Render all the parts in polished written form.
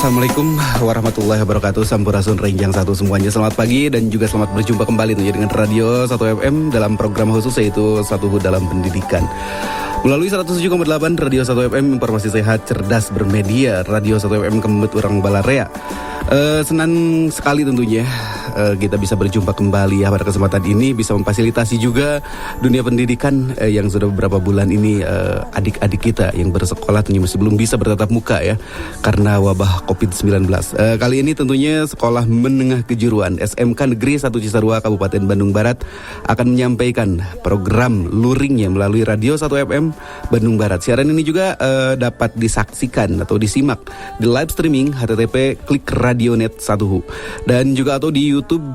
Assalamualaikum warahmatullahi wabarakatuh. Sampurasun Renjang Satu semuanya. Selamat pagi dan juga selamat berjumpa kembali tentunya dengan Radio 1 FM dalam program khusus yaitu Satu dalam Pendidikan. Melalui 107,8 Radio 1 FM, informasi sehat, cerdas, bermedia. Radio 1 FM Kembet Urang Balarea. Senang sekali tentunya kita bisa berjumpa kembali ya pada kesempatan ini, bisa memfasilitasi juga dunia pendidikan yang sudah beberapa bulan ini adik-adik kita yang bersekolah tentunya masih belum bisa bertatap muka ya karena wabah COVID-19. Kali ini tentunya Sekolah Menengah Kejuruan SMK Negeri 1 Cisarua Kabupaten Bandung Barat akan menyampaikan program luringnya melalui Radio 1 FM Bandung Barat. Siaran ini juga dapat disaksikan atau disimak di live streaming http /radionet 1 dan juga atau di YouTube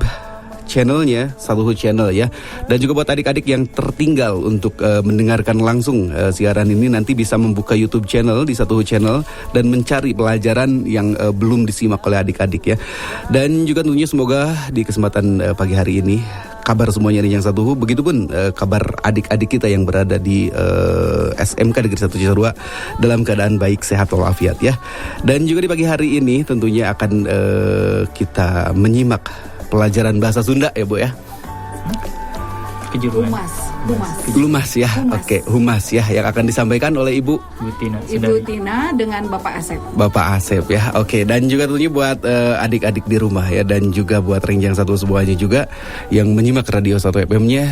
channelnya 1 channel ya. Dan juga buat adik-adik yang tertinggal untuk mendengarkan langsung siaran ini, nanti bisa membuka YouTube channel di 1 channel dan mencari pelajaran yang belum disimak oleh adik-adik ya. Dan juga tentunya semoga di kesempatan pagi hari ini kabar semuanya yang 1, begitupun kabar adik-adik kita yang berada di SMK Negeri 1 Cisarua dalam keadaan baik, sehat walafiat ya. Dan juga di pagi hari ini tentunya akan kita menyimak pelajaran bahasa Sunda ya Bu ya. Kejuruan. Humas ya. Oke, humas ya yang akan disampaikan oleh Ibu Tina dengan Bapak Asep. Bapak Asep ya. Oke, dan juga tentunya buat adik-adik di rumah ya, dan juga buat Renjang Satu semuanya juga yang menyimak Radio 1 FM-nya,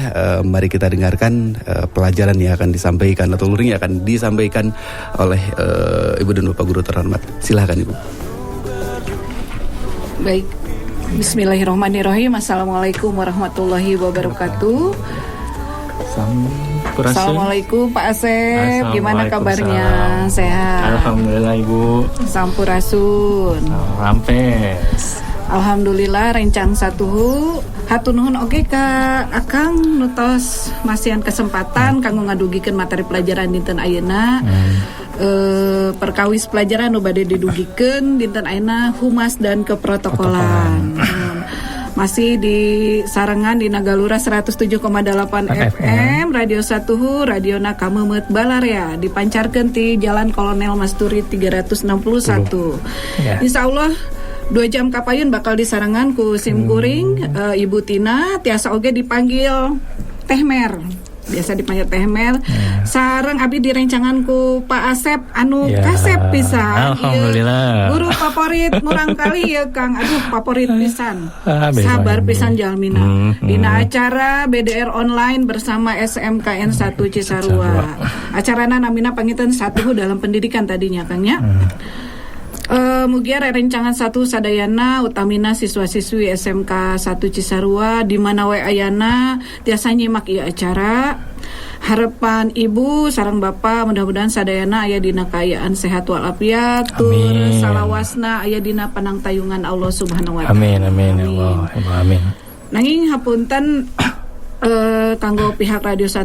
mari kita dengarkan pelajaran yang akan disampaikan atau luring yang akan disampaikan oleh Ibu dan Bapak guru terhormat. Silakan Ibu. Baik. Bismillahirrahmanirrahim. Assalamualaikum warahmatullahi wabarakatuh. Assalamualaikum Pak Asep, gimana kabarnya? Sehat? Alhamdulillah Ibu. Sampurasun. Rampes. Alhamdulillah rencang 1 hatur nuhun oge ka Akang nutos masihan kesempatan kanggo ngadugikeun materi pelajaran dinten ayeuna. Perkawis pelajaran nu bade didugikeun dinten ayeuna humas dan keprotokolan. Masih di sarangan di Nagalura 107,8 FM Radio 1 Radio Nakamemet Balarea dipancarkeun ti Jalan Kolonel Masturi 361. Insya Allah 2 jam kapayun bakal disarangan ku sim kuring. Ibu Tina tiasa oge dipanggil Teh Mer, biasa dipanggil Teh Mer. Sareng abdi direncangan ku Pak Asep anu kasep pisan. Alhamdulillah. Guru favorit ngurang kali ya Kang. Aduh favorit pisan. Sabar pisan jalmina. Dina acara BDR online bersama SMKN 1 Cisarua. Acarana namina pangitan 1 dalam pendidikan tadinya Kang ya. Mugia rencangan 1 sadayana utamina siswa-siswi SMK 1 Cisarua di mana we ayana tiasa nyimak ieu acara. Harapan Ibu sareng Bapak mudah-mudahan sadayana aya dina kaayaan sehat walafiat, tur salawasna aya dina panangtayungan Allah Subhanahu wa taala. Amin amin ya Allah. Amin. Nanging hapunten kanggo pihak Radio 1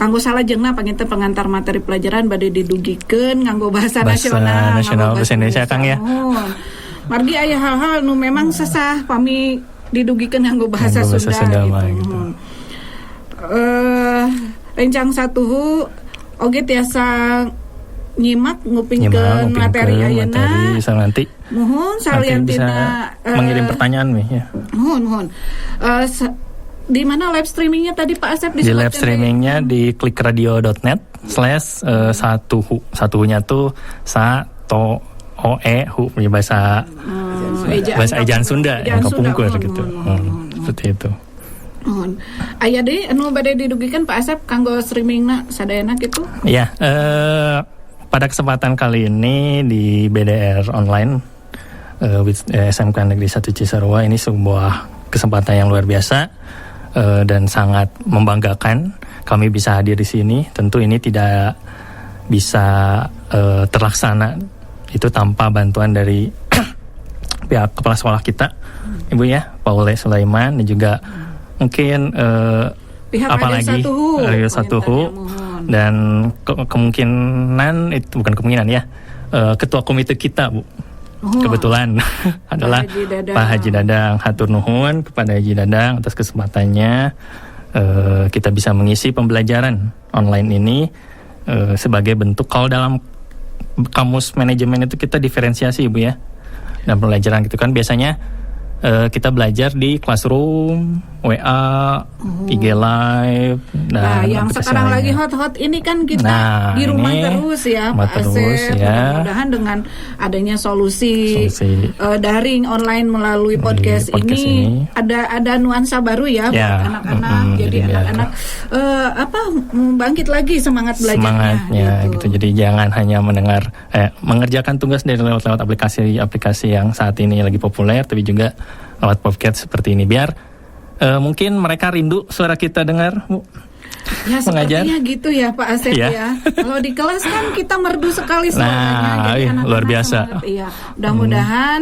kanggo salajengna panginten pengantar materi pelajaran bade didugikeun nganggo bahasa nasional bahasa Indonesia Kang ya. Margi aya hal-hal nu memang sesah pami didugikeun nganggo bahasa Sunda gitu. Rencang 1 oge tiasa nyimak ngupingkeun materi ayeuna nanti. Mohon saliantina mengirim pertanyaan nih ya. Mohon. Di mana live streamingnya tadi Pak Asep di live streamingnya di /radio.net /satunya tuh hu bahasa ejaan Sunda yang kepungkur gitu. Seperti itu. Aya deui anu bade didugikeun Pak Asep kanggo streamingna sadayana kitu? Iya, pada kesempatan kali ini di BDR online SMK Negeri 1 Cisarua ini sebuah kesempatan yang luar biasa dan sangat membanggakan kami bisa hadir di sini. Tentu ini tidak bisa terlaksana itu tanpa bantuan dari pihak kepala sekolah kita, Ibu ya, Paule Sulaiman, dan juga mungkin apalagi Radio 1 dan kemungkinan itu bukan kemungkinan ya, ketua komite kita Bu kebetulan adalah Pak Haji Dadang. Hatur nuhun kepada Haji Dadang atas kesempatannya kita bisa mengisi pembelajaran online ini sebagai bentuk, kalau dalam kamus manajemen itu kita diferensiasi Ibu ya. Dan pembelajaran gitu kan biasanya kita belajar di classroom, WA, IG Live. Nah, yang sekarang lagi hot-hot ini kan kita di rumah terus ya, Pak Asep. Ya. Mudah-mudahan dengan adanya solusi daring online melalui podcast ini ada nuansa baru ya buat anak-anak. Jadi anak-anak bangkit lagi semangat belajarnya. Semangatnya gitu. Jadi jangan hanya mengerjakan tugas dari lewat aplikasi yang saat ini lagi populer, tapi juga lewat podcast seperti ini biar mungkin mereka rindu suara kita dengar, Bu. Ya sepertinya gitu ya Pak Asep ya. Kalau di kelas kan kita merdu sekali suaranya. Jadi anak-anak luar biasa. Iya, mudah-mudahan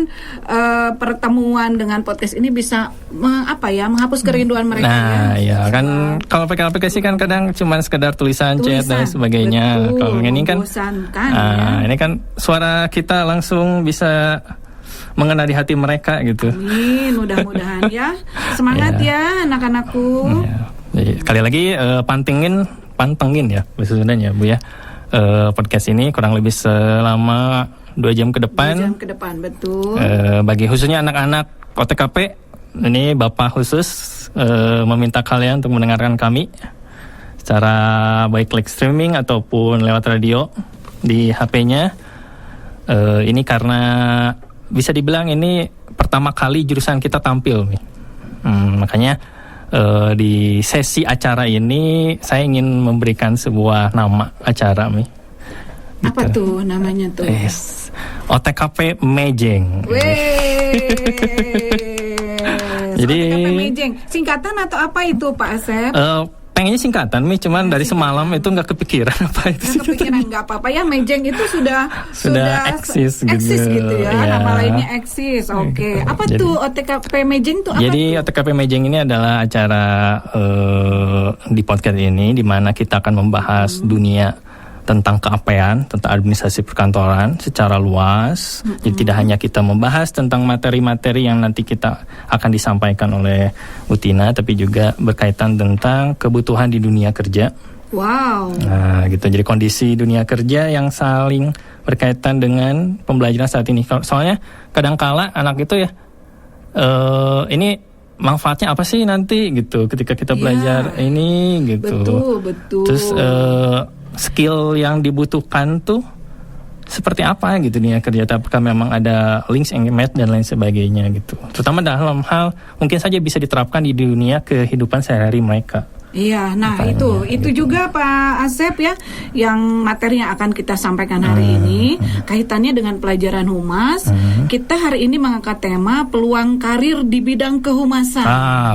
pertemuan dengan podcast ini bisa menghapus kerinduan mereka. Nah, ya kan kalau pakai aplikasi kan kadang cuma sekedar tulisan chat dan sebagainya. Kalau ini kan ini kan suara kita langsung bisa mengena di hati mereka gitu. Amin, mudah-mudahan ya. Semangat ya anak-anakku. Jadi sekali lagi pantengin ya sebenarnya Bu ya. Podcast ini kurang lebih selama 2 jam ke depan. 2 jam ke depan, betul. Bagi khususnya anak-anak OTKP, ini Bapak khusus meminta kalian untuk mendengarkan kami secara baik live streaming ataupun lewat radio di HP-nya. Ini karena bisa dibilang ini pertama kali jurusan kita tampil nih. Makanya di sesi acara ini saya ingin memberikan sebuah nama acara nih. Apa tuh namanya tuh? OTKP Mejeng. Jadi OTKP Mejeng, singkatan atau apa itu Pak Asep? Pengennya singkatan nih, cuman dari semalam itu nggak kepikiran apa itu. Nggak apa-apa ya, Mejeng itu sudah eksis gitu ya. Nama lainnya eksis. Oke. Apa tuh OTKP Mejeng tuh apa? Jadi OTKP Mejeng ini adalah acara di podcast ini di mana kita akan membahas dunia tentang keapean, tentang administrasi perkantoran secara luas. Jadi tidak hanya kita membahas tentang materi-materi yang nanti kita akan disampaikan oleh Utina, tapi juga berkaitan tentang kebutuhan di dunia kerja. Wow. Nah, gitu. Jadi kondisi dunia kerja yang saling berkaitan dengan pembelajaran saat ini. Soalnya kadang-kala anak itu ya, ini manfaatnya apa sih nanti gitu ketika kita belajar ini gitu. Betul. Terus skill yang dibutuhkan tuh seperti apa gitu dunia kerja, apakah memang ada links and match dan lain sebagainya gitu, terutama dalam hal mungkin saja bisa diterapkan di dunia kehidupan sehari-hari mereka. Iya, nah itu juga Pak Asep ya, yang materi yang akan kita sampaikan hari ini kaitannya dengan pelajaran humas. Kita hari ini mengangkat tema peluang karir di bidang kehumasan.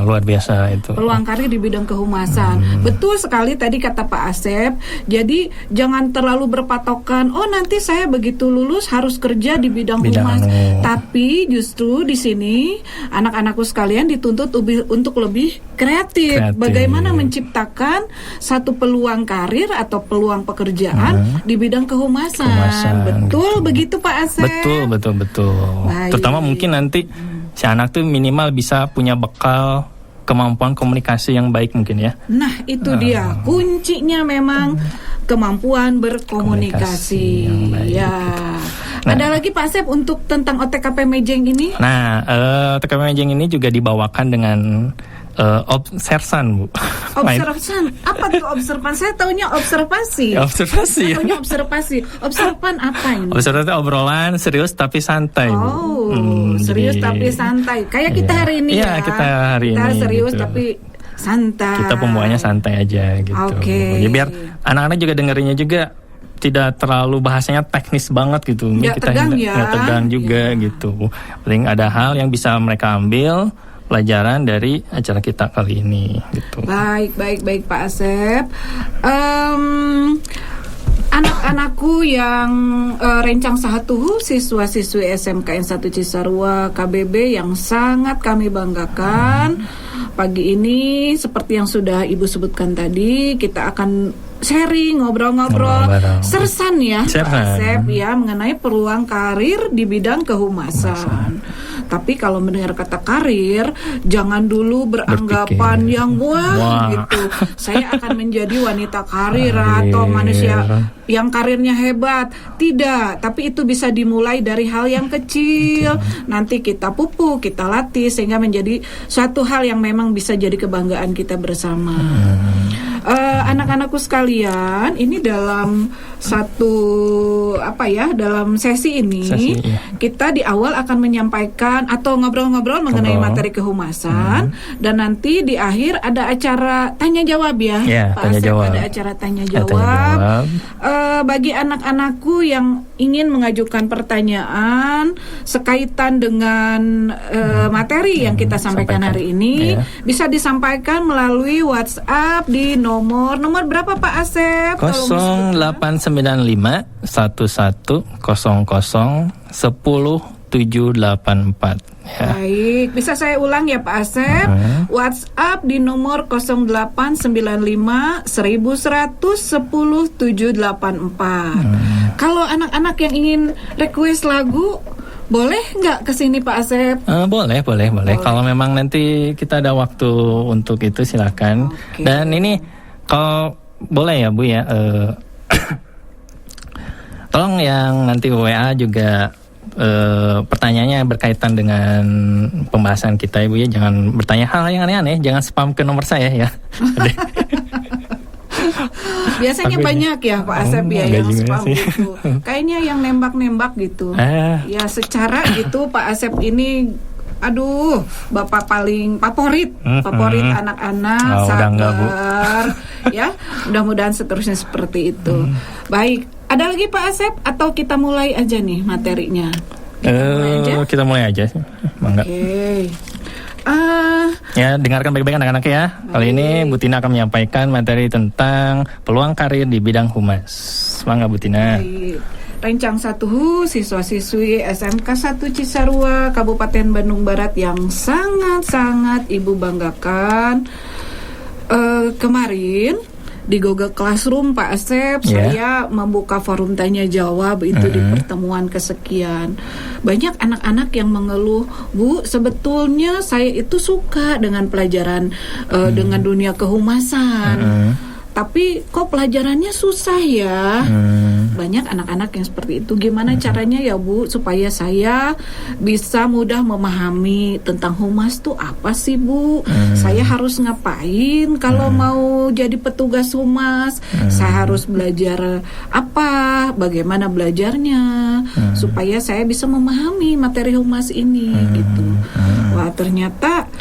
Luar biasa itu. Peluang karir di bidang kehumasan. Betul sekali tadi kata Pak Asep. Jadi jangan terlalu berpatokan, oh nanti saya begitu lulus harus kerja di bidang humas. Tapi justru di sini anak-anakku sekalian dituntut untuk lebih kreatif. Bagaimana menciptakan satu peluang karir atau peluang pekerjaan di bidang kehumasan. Betul begitu Pak Asep? Betul. Baik. Terutama mungkin nanti si anak tuh minimal bisa punya bekal kemampuan komunikasi yang baik mungkin ya. Nah itu dia kuncinya memang kemampuan berkomunikasi. Ya. Ada lagi Pak Asep untuk tentang OTKP Mejeng ini? Nah OTKP Mejeng ini juga dibawakan dengan observan, Bu. Observan? Apa tuh observan? Saya taunya observasi. Saya taunya observasi. Observan apa ini? Observan itu obrolan serius tapi santai, Bu. Serius tapi santai. Kayak kita hari ini ya. Kita hari ini. Kita serius gitu. tapi santai. Kita pembawaannya santai aja gitu. Jadi biar anak-anak juga dengerinnya juga tidak terlalu bahasanya teknis banget gitu. Nggak tegang juga gitu. Paling ada hal yang bisa mereka ambil pelajaran dari acara kita kali ini gitu. Baik Pak Asep. Anak-anakku yang rencang sahatuhu, siswa-siswi SMKN 1 Cisarua KBB yang sangat kami banggakan. Pagi ini seperti yang sudah Ibu sebutkan tadi, kita akan sharing, ngobrol-ngobrol sersan ya Pak Asep ya mengenai peluang karir di bidang kehumasan. Tapi kalau mendengar kata karir, jangan dulu beranggapan yang wah gitu. Saya akan menjadi wanita karir atau manusia yang karirnya hebat. Tidak, tapi itu bisa dimulai dari hal yang kecil. Nanti kita pupuk, kita latih sehingga menjadi suatu hal yang memang bisa jadi kebanggaan kita bersama. Anak-anakku sekalian, ini dalam dalam sesi ini kita di awal akan menyampaikan atau ngobrol-ngobrol mengenai materi kehumasan dan nanti di akhir ada acara tanya jawab ya Pak Asep, ada acara tanya jawab. Bagi anak-anakku yang ingin mengajukan pertanyaan sekaitan dengan materi yang kita sampaikan hari ini bisa disampaikan melalui WhatsApp di nomor berapa Pak Asep? 0895 1100 10784 ya. Baik, bisa saya ulang ya Pak Asep. WhatsApp di nomor 0895 1100 10784. Kalau anak-anak yang ingin request lagu, boleh nggak kesini Pak Asep? Boleh. Kalau memang nanti kita ada waktu untuk itu silakan. Dan ini kalau boleh ya Bu ya, tolong yang nanti WA juga pertanyaannya berkaitan dengan pembahasan kita Ibu ya, jangan bertanya hal yang aneh-aneh, jangan spam ke nomor saya ya. Biasanya banyak ya Pak Asep ya yang spam gitu. Kayaknya yang nembak-nembak gitu. Ya secara gitu Pak Asep ini Bapak paling favorit anak-anak, sabar ya. Mudah-mudahan seterusnya seperti itu. Baik, ada lagi Pak Asep atau kita mulai aja nih materinya? Kita mulai aja. Mangga. Oke. Ya, dengarkan baik-baik anak-anak ya. Kali ini Bu Tina akan menyampaikan materi tentang peluang karir di bidang humas. Mangga Bu Tina. Baik. Rencang 1 siswa-siswi SMK 1 Cisarua Kabupaten Bandung Barat yang sangat-sangat Ibu banggakan. Kemarin di Google Classroom Pak Asep saya membuka forum tanya jawab itu di pertemuan kesekian. Banyak anak-anak yang mengeluh, Bu, sebetulnya saya itu suka dengan pelajaran dengan dunia kehumasan. Tapi kok pelajarannya susah ya? Banyak anak-anak yang seperti itu. Gimana caranya ya Bu supaya saya bisa mudah memahami tentang humas tuh apa sih Bu? Saya harus ngapain kalau mau jadi petugas humas? Saya harus belajar apa? Bagaimana belajarnya? Supaya saya bisa memahami materi humas ini gitu. Wah, ternyata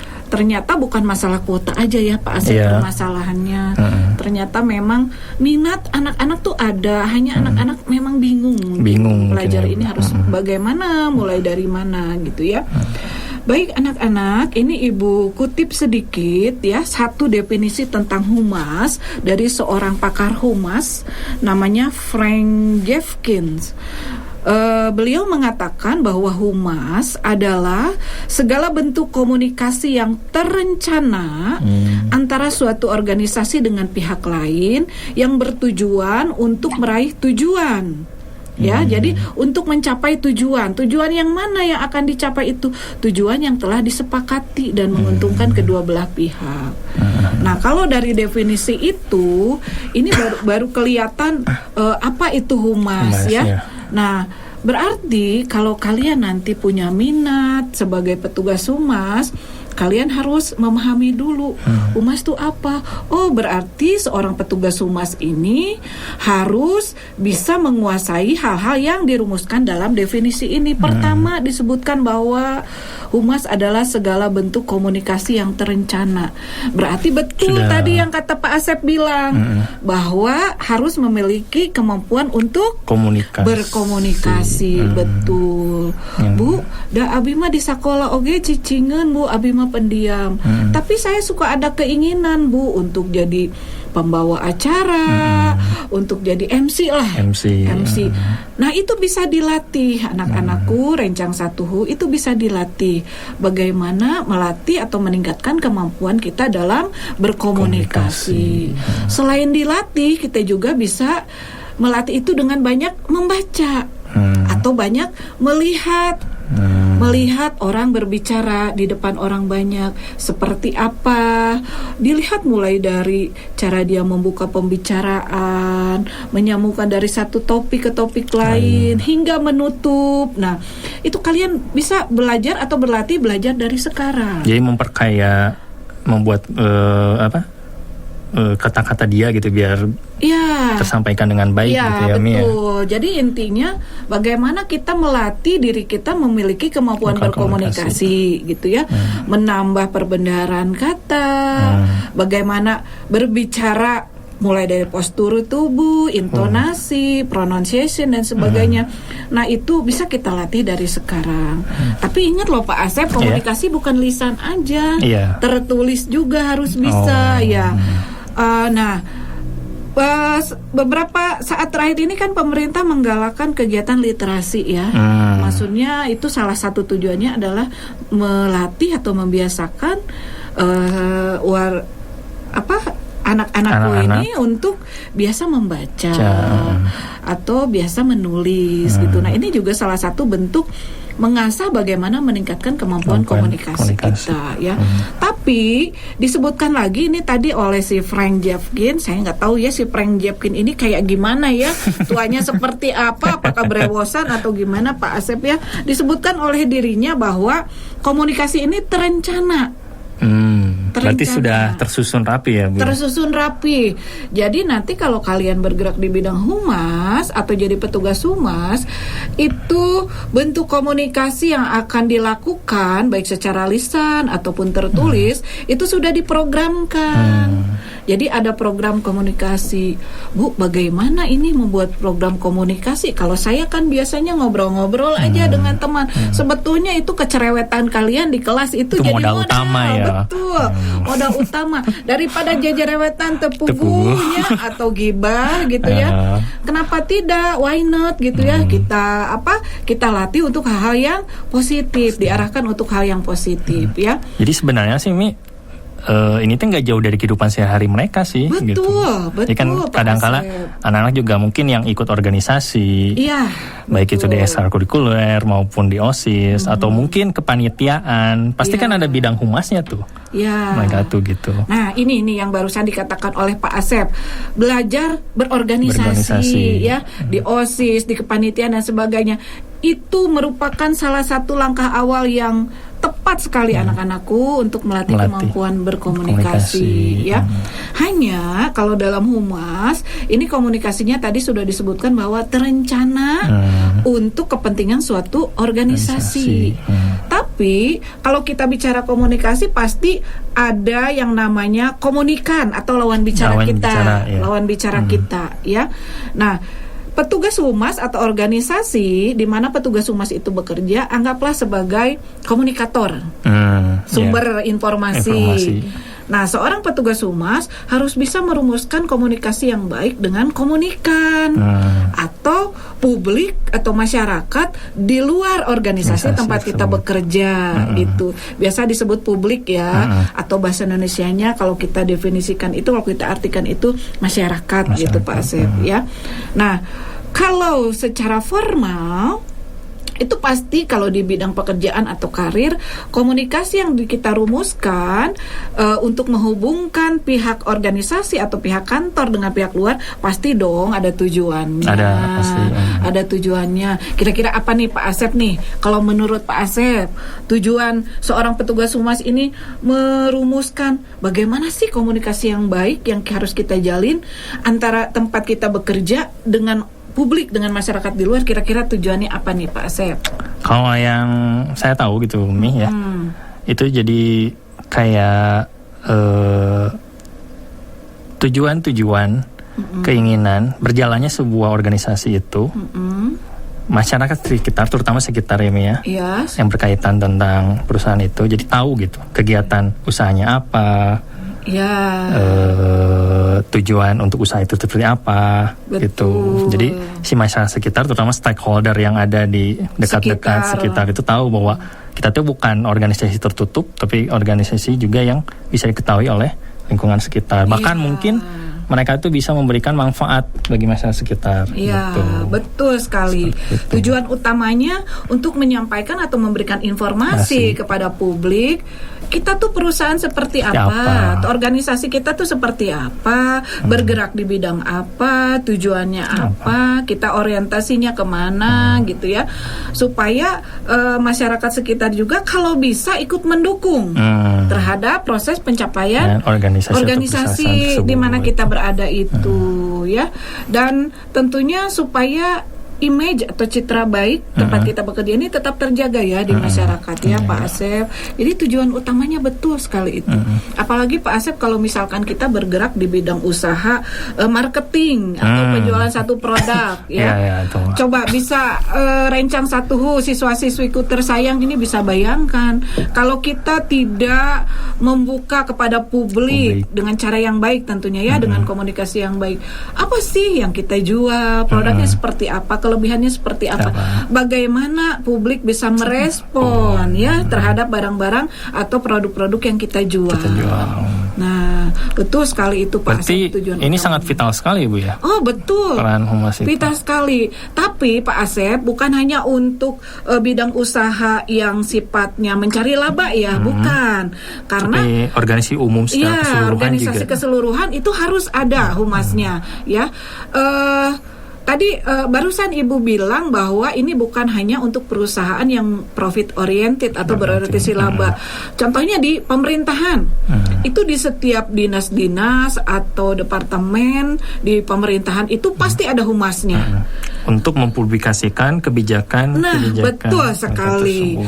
bukan masalah kuota aja ya Pak Asep permasalahannya. Ternyata memang minat anak-anak tuh ada, hanya anak-anak memang bingung belajar ini harus bagaimana, mulai dari mana gitu ya. Baik anak-anak, ini Ibu kutip sedikit ya satu definisi tentang humas dari seorang pakar humas namanya Frank Jeffkins. Beliau mengatakan bahwa humas adalah segala bentuk komunikasi yang terencana antara suatu organisasi dengan pihak lain yang bertujuan untuk meraih tujuan. Ya, jadi untuk mencapai tujuan yang mana yang akan dicapai itu tujuan yang telah disepakati dan menguntungkan kedua belah pihak. Nah, kalau dari definisi itu, ini baru kelihatan apa itu humas ya. Nah, berarti kalau kalian nanti punya minat sebagai petugas humas, kalian harus memahami dulu humas itu apa. Oh, berarti seorang petugas humas ini harus bisa menguasai hal-hal yang dirumuskan dalam definisi ini. Pertama disebutkan bahwa humas adalah segala bentuk komunikasi yang terencana. Berarti betul tadi yang kata Pak Asep bilang bahwa harus memiliki kemampuan untuk berkomunikasi. Betul. Bu, da abi mah di sakola oge cicingeun Bu, abi mah pendiam. Tapi saya suka ada keinginan Bu untuk jadi pembawa acara, untuk jadi MC lah. MC. Nah, itu bisa dilatih anak-anakku, Rencang 1HU itu bisa dilatih. Bagaimana melatih atau meningkatkan kemampuan kita dalam berkomunikasi. Selain dilatih, kita juga bisa melatih itu dengan banyak membaca atau banyak melihat orang berbicara di depan orang banyak seperti apa. Dilihat mulai dari cara dia membuka pembicaraan, menyambungkan dari satu topik ke topik lain hingga menutup. Nah, itu kalian bisa belajar atau belajar dari sekarang. Jadi memperkaya, membuat kata-kata dia gitu biar tersampaikan dengan baik gitu ya, Mi. Betul. Jadi intinya bagaimana kita melatih diri kita memiliki kemampuan berkomunikasi gitu ya. Menambah perbendaharaan kata, bagaimana berbicara mulai dari postur tubuh, intonasi, pronunciation dan sebagainya. Nah, itu bisa kita latih dari sekarang. Tapi ingat loh Pak Asep, komunikasi bukan lisan aja. Tertulis juga harus bisa ya. Nah, beberapa saat terakhir ini kan pemerintah menggalakkan kegiatan literasi ya. Maksudnya itu salah satu tujuannya adalah melatih atau membiasakan anak-anakku ini untuk biasa membaca atau biasa menulis gitu. Nah, ini juga salah satu bentuk mengasah bagaimana meningkatkan kemampuan komunikasi kita ya. Tapi disebutkan lagi ini tadi oleh si Frank Jeffkin, saya nggak tahu ya si Frank Jeffkin ini kayak gimana ya, tuanya seperti apa, apakah berewosan atau gimana Pak Asep ya. Disebutkan oleh dirinya bahwa komunikasi ini terencana. Berarti sudah tersusun rapi ya, Bu? Tersusun rapi. Jadi nanti kalau kalian bergerak di bidang humas atau jadi petugas humas, itu bentuk komunikasi yang akan dilakukan baik secara lisan ataupun tertulis itu sudah diprogramkan. Jadi ada program komunikasi. Bu, bagaimana ini membuat program komunikasi? Kalau saya kan biasanya ngobrol-ngobrol aja dengan teman. Sebetulnya itu kecerewetan kalian di kelas itu jadi modal utama ya. Betul. Modal utama daripada jejerewetan tepugunya atau gibah gitu ya. Kenapa tidak? Why not gitu ya? Kita latih untuk hal-hal yang positif, diarahkan untuk hal yang positif ya. Jadi sebenarnya sih Mi, ini tuh nggak jauh dari kehidupan sehari-hari mereka sih. Betul, gitu. Jadi kan kadang-kala anak-anak juga mungkin yang ikut organisasi, baik itu di ekstrakurikuler maupun di OSIS atau mungkin kepanitiaan, pasti kan ada bidang humasnya tuh. Mereka tuh gitu. Nah, ini yang barusan dikatakan oleh Pak Asep, belajar berorganisasi ya, di OSIS, di kepanitiaan dan sebagainya. Itu merupakan salah satu langkah awal yang tepat sekali anak-anakku untuk melatih kemampuan berkomunikasi ya. Hanya kalau dalam humas ini komunikasinya tadi sudah disebutkan bahwa terencana untuk kepentingan suatu organisasi. Tapi kalau kita bicara komunikasi pasti ada yang namanya komunikan atau lawan bicara kita ya. Nah, petugas humas atau organisasi di mana petugas humas itu bekerja, anggaplah sebagai komunikator, sumber informasi. Nah, seorang petugas humas harus bisa merumuskan komunikasi yang baik dengan komunikan atau publik atau masyarakat di luar organisasi tempat kita bekerja gitu. Biasa disebut publik ya, atau bahasa Indonesianya kalau kita definisikan itu, kalau kita artikan itu masyarakat. Gitu Pak Asep ya. Nah, kalau secara formal itu pasti kalau di bidang pekerjaan atau karir, komunikasi yang kita rumuskan untuk menghubungkan pihak organisasi atau pihak kantor dengan pihak luar, pasti dong ada tujuannya. Ada tujuannya. Kira-kira apa nih Pak Asep nih? Kalau menurut Pak Asep, tujuan seorang petugas humas ini merumuskan bagaimana sih komunikasi yang baik yang harus kita jalin antara tempat kita bekerja dengan publik, dengan masyarakat di luar. Kira-kira tujuannya apa nih Pak Asep? Kalau yang saya tahu gitu Mi ya, itu jadi kayak tujuan-tujuan, keinginan berjalannya sebuah organisasi itu, masyarakat sekitar, terutama sekitar ya Mi ya, yang berkaitan tentang perusahaan itu, jadi tahu gitu kegiatan usahanya apa, tujuan untuk usaha itu seperti apa. Betul. Gitu. Jadi si masyarakat sekitar, terutama stakeholder yang ada di dekat-dekat sekitar itu tahu bahwa kita tuh bukan organisasi tertutup, tapi organisasi juga yang bisa diketahui oleh lingkungan sekitar. Bahkan mungkin mereka itu bisa memberikan manfaat bagi masyarakat sekitar. Iya, betul sekali. Tujuan utamanya untuk menyampaikan atau memberikan informasi kepada publik. Kita tuh perusahaan seperti apa? Atau organisasi kita tuh seperti apa? Bergerak di bidang apa? Tujuannya apa? Kita orientasinya kemana gitu ya? Supaya masyarakat sekitar juga kalau bisa ikut mendukung terhadap proses pencapaian organisasi di mana kita berada itu ya. Dan tentunya supaya image atau citra baik tempat kita bekerja ini tetap terjaga ya di masyarakat ya Pak Asep. Jadi tujuan utamanya betul sekali itu. Apalagi Pak Asep kalau misalkan kita bergerak di bidang usaha marketing atau penjualan satu produk ya. Coba bisa rencang satu siswa-siswiku tersayang ini bisa bayangkan kalau kita tidak membuka kepada publik dengan cara yang baik tentunya ya, dengan komunikasi yang baik. Apa sih yang kita jual? Produknya seperti apa? Kelebihannya seperti apa? Bagaimana publik bisa merespon ya terhadap barang-barang atau produk-produk yang kita jual. Nah, betul sekali itu Pak. Berarti Asep, ini sangat vital sekali Bu ya. Oh betul. Peran humas itu. Vital sekali. Tapi Pak Asep bukan hanya untuk bidang usaha yang sifatnya mencari laba ya, bukan. Karena tapi organisasi umum secara keseluruhan organisasi juga. Keseluruhan itu harus ada humasnya ya. Tadi barusan Ibu bilang bahwa ini bukan hanya untuk perusahaan yang profit oriented atau berorientasi laba. Contohnya di pemerintahan. Itu di setiap dinas-dinas atau departemen di pemerintahan itu pasti ada humasnya. Untuk mempublikasikan kebijakan. Betul sekali.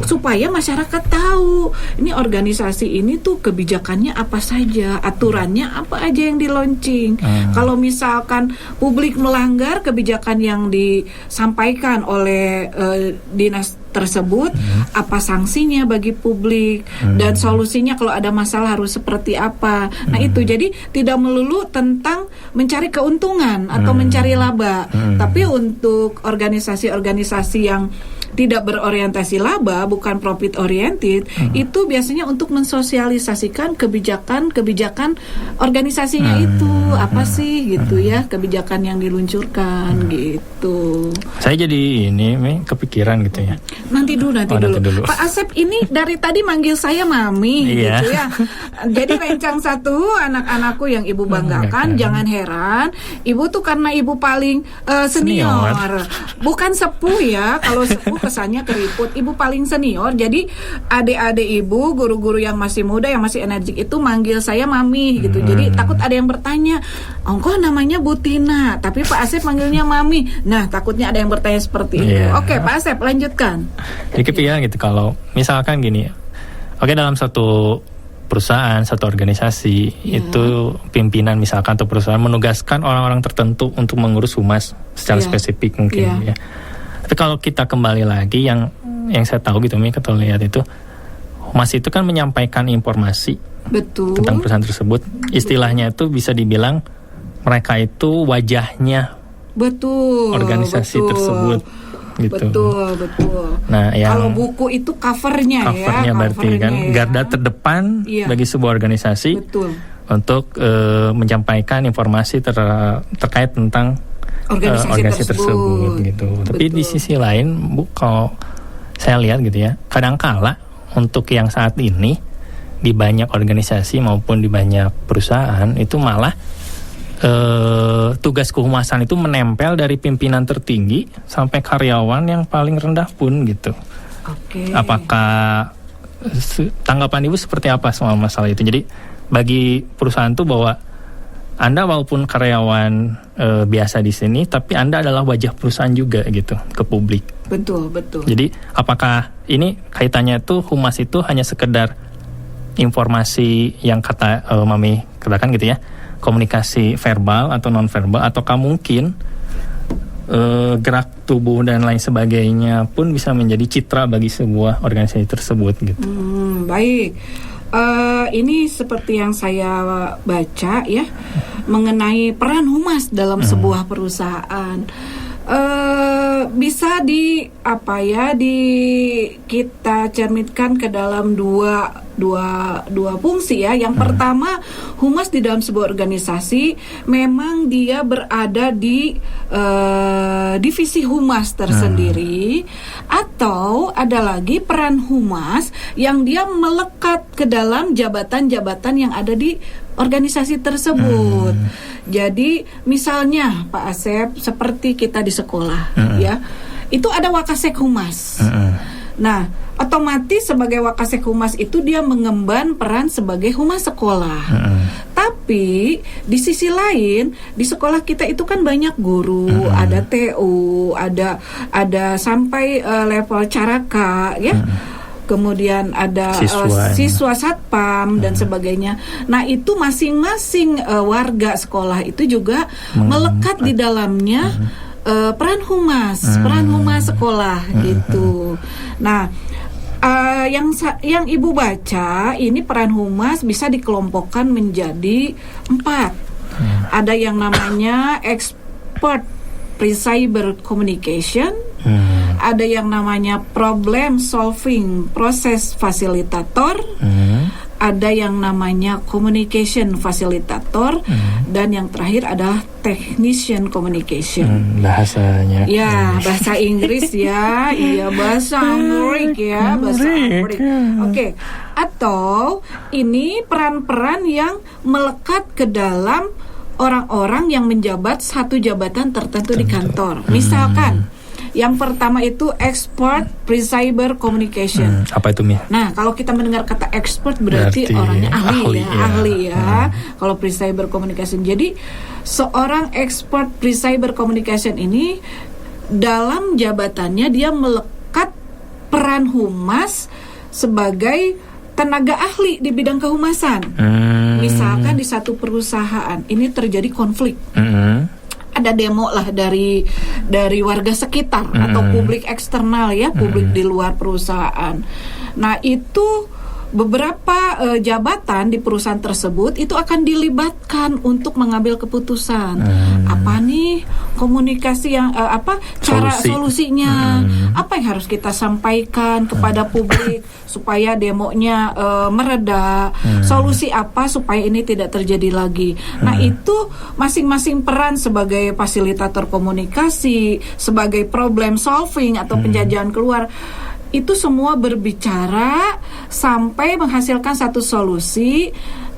Supaya masyarakat tahu ini organisasi ini tuh kebijakannya apa saja, aturannya apa aja yang di launching. Kalau misalkan publik melanggar kebijakan yang disampaikan oleh dinas tersebut, apa sanksinya bagi publik dan solusinya kalau ada masalah harus seperti apa. Nah itu jadi tidak melulu tentang mencari keuntungan atau mencari laba, tapi untuk organisasi-organisasi yang tidak berorientasi laba, bukan profit oriented, itu biasanya untuk mensosialisasikan kebijakan organisasinya itu apa sih gitu ya, kebijakan yang diluncurkan gitu. Saya jadi ini kepikiran gitu ya. Nanti dulu. Pak Asep ini dari tadi manggil saya Mami gitu ya. Jadi rencang satu anak-anakku yang Ibu banggakan, jangan heran. Ibu tuh karena Ibu paling senior. Bukan sepuh ya. Kalau sepuh kesannya keriput. Ibu paling senior. Jadi adik-adik Ibu, guru-guru yang masih muda, yang masih energik itu manggil saya Mami gitu. Jadi takut ada yang bertanya, "Kok namanya Bu Tina, tapi Pak Asep manggilnya Mami." Nah, takutnya ada yang bertanya seperti itu. Oke, Pak Asep lanjutkan. Jadi kepikiran gitu kalau misalkan gini, dalam satu perusahaan, satu organisasi itu pimpinan misalkan atau perusahaan menugaskan orang-orang tertentu untuk mengurus humas secara spesifik mungkin ya. Tapi kalau kita kembali lagi yang saya tahu gitu, kalau lihat itu humas itu kan menyampaikan informasi tentang perusahaan tersebut. Istilahnya itu bisa dibilang mereka itu wajahnya organisasi tersebut. Gitu. Betul. Nah, kalau buku itu covernya berarti kan garda terdepan bagi sebuah organisasi untuk menyampaikan informasi terkait tentang organisasi tersebut gitu. Tapi di sisi lain, Bu, kalau saya lihat gitu ya, kadangkala untuk yang saat ini di banyak organisasi maupun di banyak perusahaan itu malah tugas kehumasan itu menempel dari pimpinan tertinggi sampai karyawan yang paling rendah pun gitu. Apakah tanggapan Ibu seperti apa soal masalah itu? Jadi bagi perusahaan itu bahwa Anda walaupun karyawan biasa di sini, tapi Anda adalah wajah perusahaan juga gitu ke publik. Betul. Jadi apakah ini kaitannya tuh humas itu hanya sekedar informasi yang kata Mami katakan gitu ya, komunikasi verbal atau non verbal, ataukah mungkin gerak tubuh dan lain sebagainya pun bisa menjadi citra bagi sebuah organisasi tersebut gitu. Baik. Ini seperti yang saya baca ya, mengenai peran humas dalam sebuah perusahaan. Bisa kita cerminkan ke dalam dua fungsi ya. Yang pertama, humas di dalam sebuah organisasi memang dia berada di divisi humas tersendiri, atau ada lagi peran humas yang dia melekat ke dalam jabatan-jabatan yang ada di organisasi tersebut. Jadi misalnya Pak Asep, seperti kita di sekolah ya, itu ada wakasek humas. Nah, otomatis sebagai wakasek humas itu dia mengemban peran sebagai humas sekolah. Tapi di sisi lain, di sekolah kita itu kan banyak guru, ada TU, ada sampai level caraka ya. Kemudian ada siswa satpam dan sebagainya. Nah, itu masing-masing warga sekolah itu juga melekat di dalamnya peran humas sekolah gitu. Nah, yang Ibu baca ini peran humas bisa dikelompokkan menjadi 4. Ada yang namanya expert pre-cyber communication, ada yang namanya problem solving process facilitator, ada yang namanya communication facilitator, dan yang terakhir adalah technician communication. Bahasanya ya bahasa Inggris ya, iya bahasa Amerik ya, bahasa Amerik. Oke. Atau ini peran-peran yang melekat ke dalam orang-orang yang menjabat satu jabatan tertentu di kantor. Misalkan yang pertama itu expert pre-cyber communication. Apa itu, Mi? Nah, kalau kita mendengar kata expert berarti orangnya ahli ya. Kalau pre-cyber communication. Jadi seorang expert pre-cyber communication ini dalam jabatannya dia melekat peran humas sebagai tenaga ahli di bidang kehumasan. Misalkan di satu perusahaan ini terjadi konflik. Ada demo lah dari warga sekitar atau publik eksternal ya, publik di luar perusahaan. Nah, itu beberapa jabatan di perusahaan tersebut itu akan dilibatkan untuk mengambil keputusan. Apa nih komunikasi yang cara solusinya? Apa yang harus kita sampaikan kepada publik supaya demonya mereda? Solusi apa supaya ini tidak terjadi lagi? Nah, itu masing-masing peran sebagai fasilitator komunikasi, sebagai problem solving atau penjajahan keluar, itu semua berbicara sampai menghasilkan satu solusi.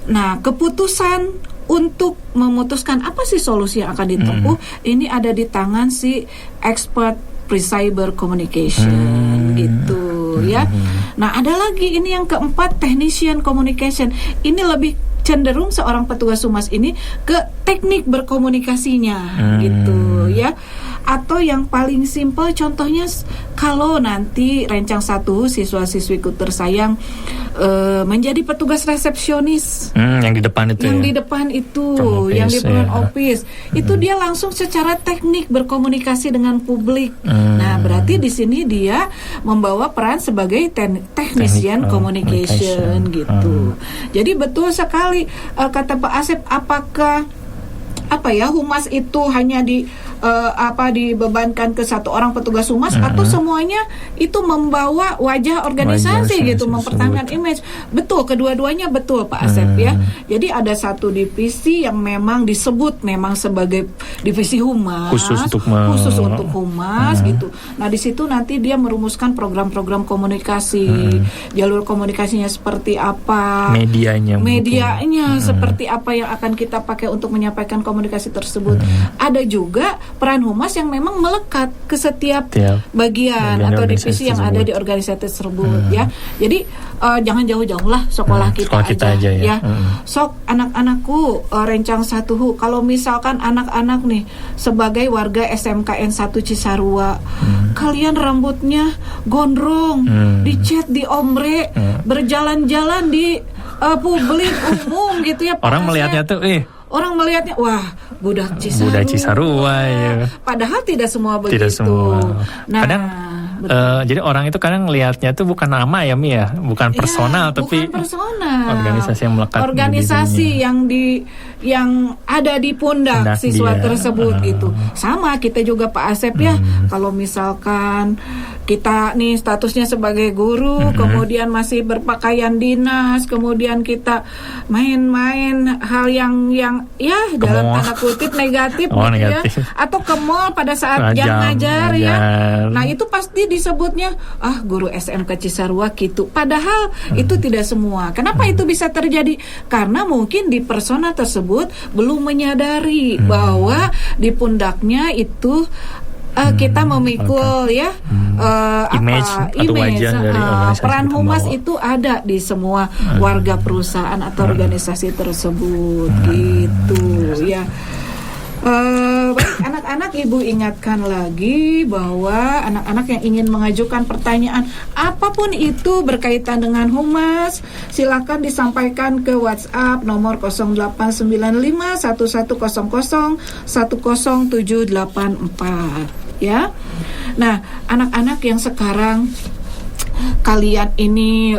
Nah, keputusan untuk memutuskan apa sih solusi yang akan ditempuh, ini ada di tangan si expert pre-cyber communication gitu ya. Nah, ada lagi ini yang keempat, technician communication. Ini lebih cenderung seorang petugas humas ini ke teknik berkomunikasinya gitu ya. Atau yang paling simpel contohnya, kalau nanti Rencang 1 siswa-siswiku tersayang menjadi petugas resepsionis, yang di depan itu, yang di depan itu, yang di front office, itu dia langsung secara teknik berkomunikasi dengan publik. Nah, berarti di sini dia membawa peran sebagai technician communication gitu. Jadi betul sekali kata Pak Asep, apakah humas itu hanya dibebankan ke satu orang petugas humas, atau semuanya itu membawa wajah organisasi gitu, mempertahankan image. Betul, kedua-duanya betul Pak Asep ya. Jadi ada satu divisi yang memang disebut memang sebagai divisi humas, khusus untuk humas gitu. Nah, di situ nanti dia merumuskan program-program komunikasi, jalur komunikasinya seperti apa, medianya seperti apa yang akan kita pakai untuk menyampaikan komunikasi tersebut. Ada juga peran humas yang memang melekat ke setiap bagian atau divisi yang ada di organisasi tersebut ya. Jadi jangan jauh-jauh lah sekolah kita aja ya. Sok anak-anakku Rencang 1 kalau misalkan anak-anak nih sebagai warga SMKN 1 Cisarua, kalian rambutnya gondrong, dicat, diombre, berjalan-jalan di publik umum gitu ya. Orang melihatnya tuh Orang melihatnya, wah, budak Cisarua. Budak Cisarua ya. Padahal tidak semua begitu. Tidak semua. Nah, kadang Jadi orang itu kadang ngelihatnya tuh bukan nama ya Mi ya, bukan personal, tapi bukan personal. organisasi yang melekat. Organisasi yang ada di pundak siswa tersebut gitu. Sama kita juga Pak Asep ya. Kalau misalkan kita nih statusnya sebagai guru, kemudian masih berpakaian dinas, kemudian kita main-main hal yang ya dalam tanda kutip negatif gitu negatif. Ya, atau ke mall pada saat jam ngajar ya. Nah itu pasti disebutnya guru SMK Cisarua gitu. Padahal itu tidak semua. Kenapa itu bisa terjadi? Karena mungkin di persona tersebut belum menyadari bahwa di pundaknya itu kita memikul ya image atau wajah dari organisasi peran humas itu ada di semua warga perusahaan atau organisasi tersebut gitu ya. Baik anak-anak, Ibu ingatkan lagi bahwa anak-anak yang ingin mengajukan pertanyaan apapun itu berkaitan dengan humas, silakan disampaikan ke WhatsApp nomor 089511010784 ya. Nah, anak-anak yang sekarang kalian ini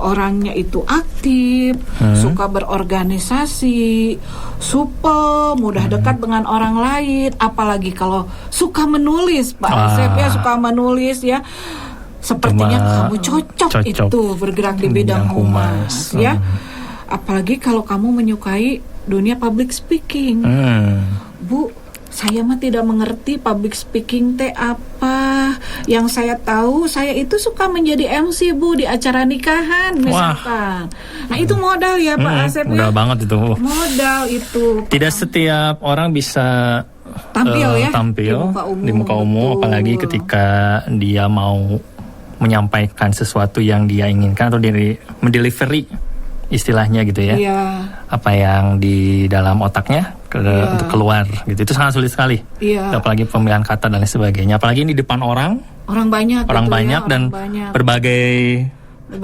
orangnya itu aktif, suka berorganisasi, supel, mudah dekat dengan orang lain, apalagi kalau suka menulis, Pak Asep ya, suka menulis ya. Sepertinya kamu cocok itu bergerak di bidang humas ya. Apalagi kalau kamu menyukai dunia public speaking. Bu, saya mah tidak mengerti public speaking teh apa. Yang saya tahu, saya itu suka menjadi MC Bu di acara nikahan misalkan. Nah itu modal ya Pak Asep modal ya. Banget itu. Modal itu. Tidak setiap orang bisa tampil di muka umum, apalagi ketika dia mau menyampaikan sesuatu yang dia inginkan atau mendelivery istilahnya gitu ya. Iya. Apa yang di dalam otaknya untuk keluar gitu, itu sangat sulit sekali. Apalagi pemilihan kata dan lain sebagainya, apalagi ini di depan orang banyak dan berbagai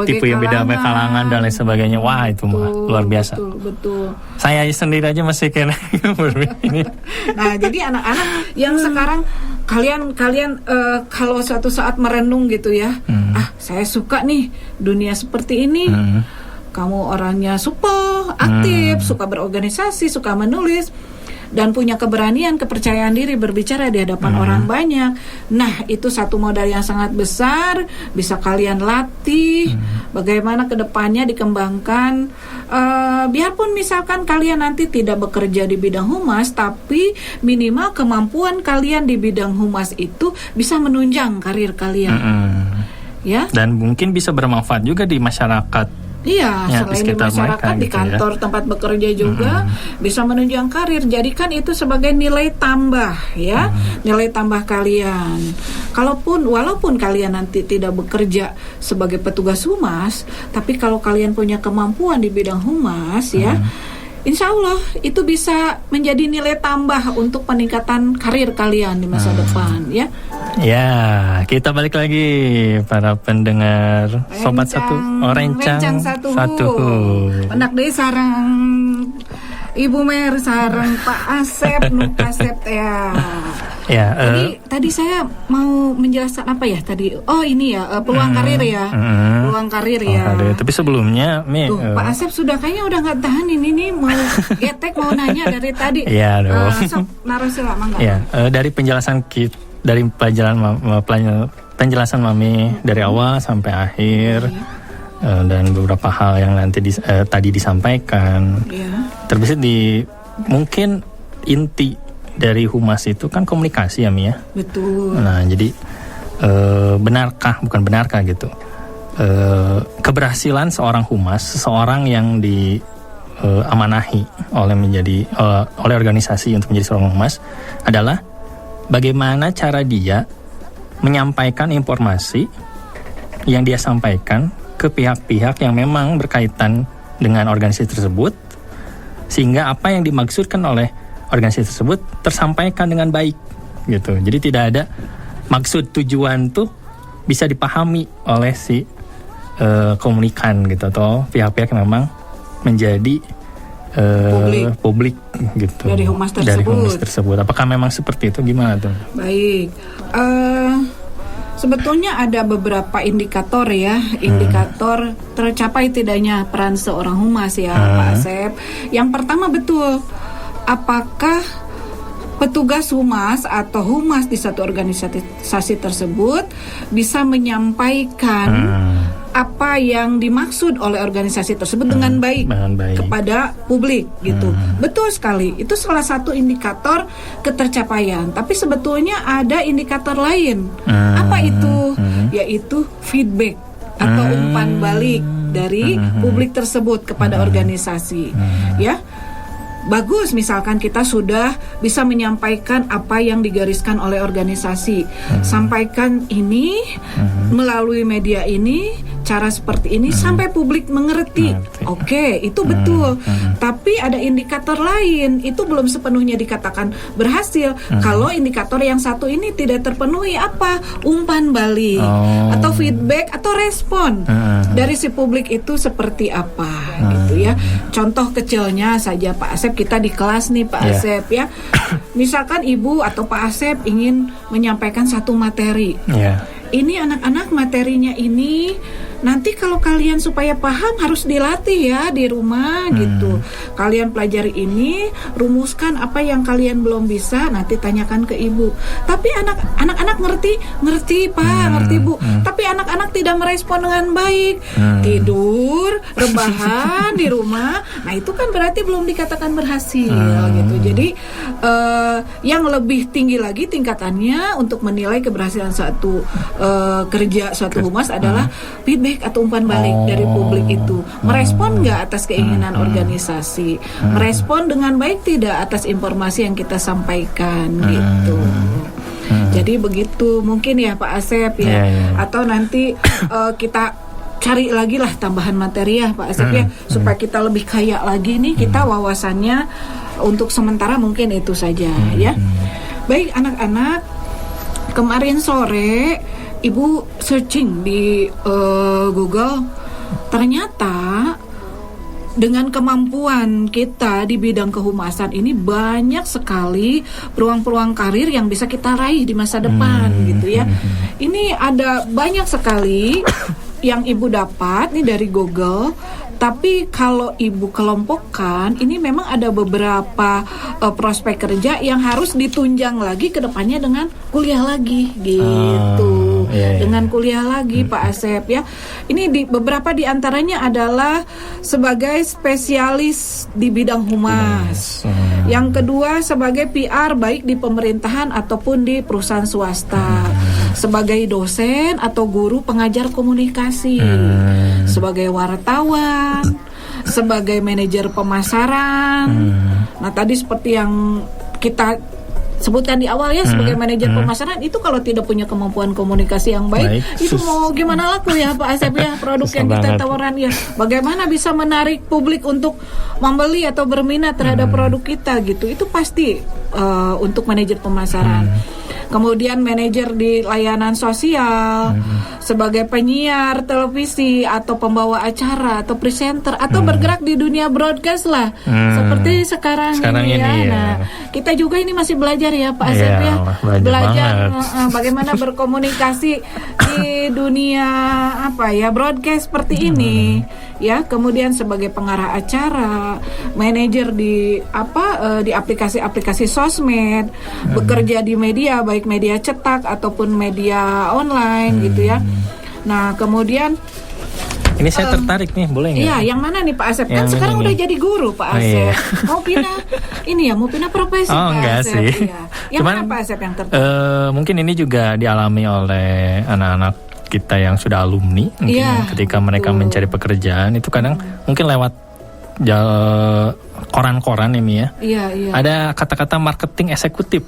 tipe yang beda kalangan dan lain sebagainya. Wah itu luar biasa. Betul. Saya sendiri aja masih kira ini. Nah jadi anak-anak yang sekarang kalian kalau suatu saat merenung gitu ya, saya suka nih dunia seperti ini. Kamu orangnya supel, aktif, suka berorganisasi, suka menulis, dan punya keberanian, kepercayaan diri berbicara di hadapan orang banyak. Nah, itu satu modal yang sangat besar, bisa kalian latih. Bagaimana kedepannya dikembangkan. Biarpun misalkan kalian nanti tidak bekerja di bidang humas, tapi minimal kemampuan kalian di bidang humas itu bisa menunjang karir kalian. Ya. Dan mungkin bisa bermanfaat juga di masyarakat. Iya, selain di masyarakat, di kantor tempat bekerja juga bisa menunjang karir. Jadikan itu sebagai nilai tambah ya, nilai tambah kalian. Walaupun kalian nanti tidak bekerja sebagai petugas humas, tapi kalau kalian punya kemampuan di bidang humas ya, insya Allah itu bisa menjadi nilai tambah untuk peningkatan karir kalian di masa depan ya. Ya, kita balik lagi para pendengar Sobat Rencang Satu. Pendak deui sareng Ibu Mer sareng Pak Asep nu Asep ya. Ya, tadi saya mau menjelaskan apa ya tadi? Oh ini ya peluang karir ya, peluang karir ya. Tapi sebelumnya, Pak Asep sudah kayaknya udah nggak tahan ini nih mau getek mau nanya dari tadi. Iya dong. Sok narasi lama nggak? Ya, dari penjelasan penjelasan Mami dari awal sampai akhir. Dan beberapa hal yang nanti tadi disampaikan, terbesit di mungkin inti dari humas itu kan komunikasi ya Mi ya. Betul. Nah jadi bukan benarkah gitu, keberhasilan seorang humas, seseorang yang diamanahi oleh organisasi untuk menjadi seorang humas adalah bagaimana cara dia menyampaikan informasi yang dia sampaikan ke pihak-pihak yang memang berkaitan dengan organisasi tersebut, sehingga apa yang dimaksudkan oleh organisasi tersebut tersampaikan dengan baik gitu. Jadi tidak ada maksud tujuan tuh bisa dipahami oleh si komunikan gitu, atau pihak-pihak yang memang menjadi publik gitu dari humas tersebut. Apakah memang seperti itu, gimana tuh? Baik, Sebetulnya ada beberapa indikator ya, indikator tercapai tidaknya peran seorang humas ya, Pak Asep. Yang pertama betul, apakah petugas humas atau humas di satu organisasi tersebut bisa menyampaikan apa yang dimaksud oleh organisasi tersebut dengan baik kepada publik gitu. Betul sekali. Itu salah satu indikator ketercapaian. Tapi sebetulnya ada indikator lain. Apa itu? Yaitu feedback atau umpan balik dari publik tersebut kepada organisasi. Ya. Bagus misalkan kita sudah bisa menyampaikan apa yang digariskan oleh organisasi. Sampaikan ini melalui media ini, cara seperti ini sampai publik mengerti. Oke, itu betul. Tapi ada indikator lain, itu belum sepenuhnya dikatakan berhasil. Kalau indikator yang satu ini tidak terpenuhi, apa? Umpan balik atau feedback atau respon dari si publik itu seperti apa gitu ya. Contoh kecilnya saja Pak Asep, kita di kelas nih Pak Asep ya. Misalkan Ibu atau Pak Asep ingin menyampaikan satu materi. Ini anak-anak materinya ini nanti kalau kalian supaya paham harus dilatih ya di rumah gitu. Kalian pelajari ini, rumuskan apa yang kalian belum bisa, nanti tanyakan ke ibu. Tapi anak-anak ngerti Pak, ngerti Bu. Tapi anak-anak tidak merespon dengan baik, tidur, rebahan di rumah. Nah itu kan berarti belum dikatakan berhasil gitu. Jadi yang lebih tinggi lagi tingkatannya untuk menilai keberhasilan suatu kerja suatu humas adalah feedback atau umpan balik dari publik itu. Merespon nggak atas keinginan organisasi, merespon dengan baik tidak atas informasi yang kita sampaikan gitu. Jadi begitu mungkin ya Pak Asep ya. Atau nanti kita cari lagi lah tambahan materi ya Pak Asep ya, supaya kita lebih kaya lagi nih kita wawasannya. Untuk sementara mungkin itu saja ya. Baik anak-anak, kemarin sore Ibu searching di Google, ternyata dengan kemampuan kita di bidang kehumasan ini banyak sekali peluang-peluang karir yang bisa kita raih di masa depan gitu ya. Ini ada banyak sekali yang Ibu dapat nih dari Google. Tapi kalau Ibu kelompokkan, ini memang ada beberapa prospek kerja yang harus ditunjang lagi ke depannya dengan kuliah lagi gitu. Dengan kuliah lagi Pak Asep ya. Ini beberapa di antaranya adalah sebagai spesialis di bidang humas. Yang kedua sebagai PR baik di pemerintahan ataupun di perusahaan swasta. Sebagai dosen atau guru pengajar komunikasi. Sebagai wartawan, sebagai manajer pemasaran. Nah tadi seperti yang kita sebutkan di awal ya, sebagai manajer pemasaran itu kalau tidak punya kemampuan komunikasi yang baik itu mau gimana laku ya Pak Asep ya produk yang kita tawarkan ya. Bagaimana bisa menarik publik untuk membeli atau berminat terhadap produk kita gitu. Itu pasti untuk manajer pemasaran. Kemudian manajer di layanan sosial, sebagai penyiar televisi atau pembawa acara atau presenter atau bergerak di dunia broadcast lah, seperti sekarang ini ya. Nah, kita juga ini masih belajar ya Pak Asep ya, belajar bagaimana berkomunikasi di dunia apa ya broadcast seperti ini ya. Kemudian sebagai pengarah acara, manajer di di aplikasi-aplikasi sosmed, bekerja di media baik media cetak ataupun media online gitu ya. Nah kemudian ini saya tertarik nih, boleh nggak? Iya, yang mana nih Pak Asep? Kan sekarang udah jadi guru Pak Asep. Mau pindah ini ya, mau pindah profesi Pak enggak Asep. Sih. Iya. Yang mana Pak Asep yang tertarik? Mungkin ini juga dialami oleh anak-anak kita yang sudah alumni. Mungkin ketika mereka mencari pekerjaan itu kadang mungkin lewat koran-koran ini ya. Iya. Ada kata-kata marketing eksekutif.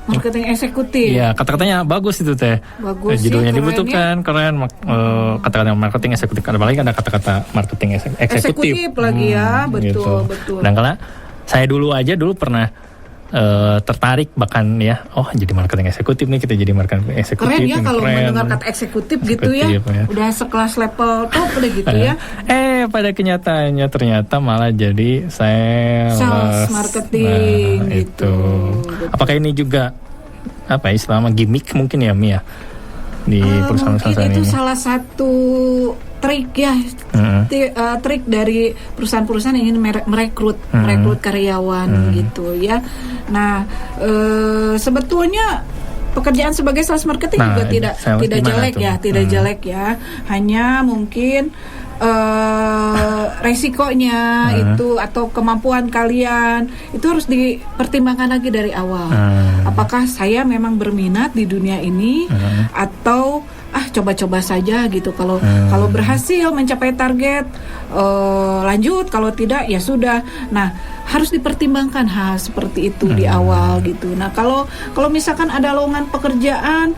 Marketing eksekutif. Iya, kata-katanya bagus itu teh. Bagus. Judulnya ya, dibutuhkan, keren. Kata-kata marketing eksekutif. Apalagi ada kata-kata marketing eksekutif. Eksekutif lagi ya, betul. Dan kalau saya dulu pernah tertarik bahkan ya, jadi marketing eksekutif nih, kita jadi marketing eksekutif. Keren ya kalau mendengar kata eksekutif gitu ya. Udah sekelas level top udah gitu ya. Pada kenyataannya ternyata malah jadi sales marketing gitu. Apakah ini juga istilahnya gimmick mungkin ya Mia? di perusahaan-perusahaan itu ini? Salah satu trik ya, trik dari perusahaan-perusahaan yang ingin merekrut karyawan gitu ya. Nah, sebetulnya pekerjaan sebagai sales marketing juga tidak jelek ya, jelek ya. Hanya mungkin resikonya itu atau kemampuan kalian itu harus dipertimbangkan lagi dari awal. Apakah saya memang berminat di dunia ini atau coba-coba saja gitu. Kalau berhasil mencapai target lanjut, kalau tidak ya sudah. Nah, harus dipertimbangkan hal seperti itu di awal gitu. Nah, kalau misalkan ada lowongan pekerjaan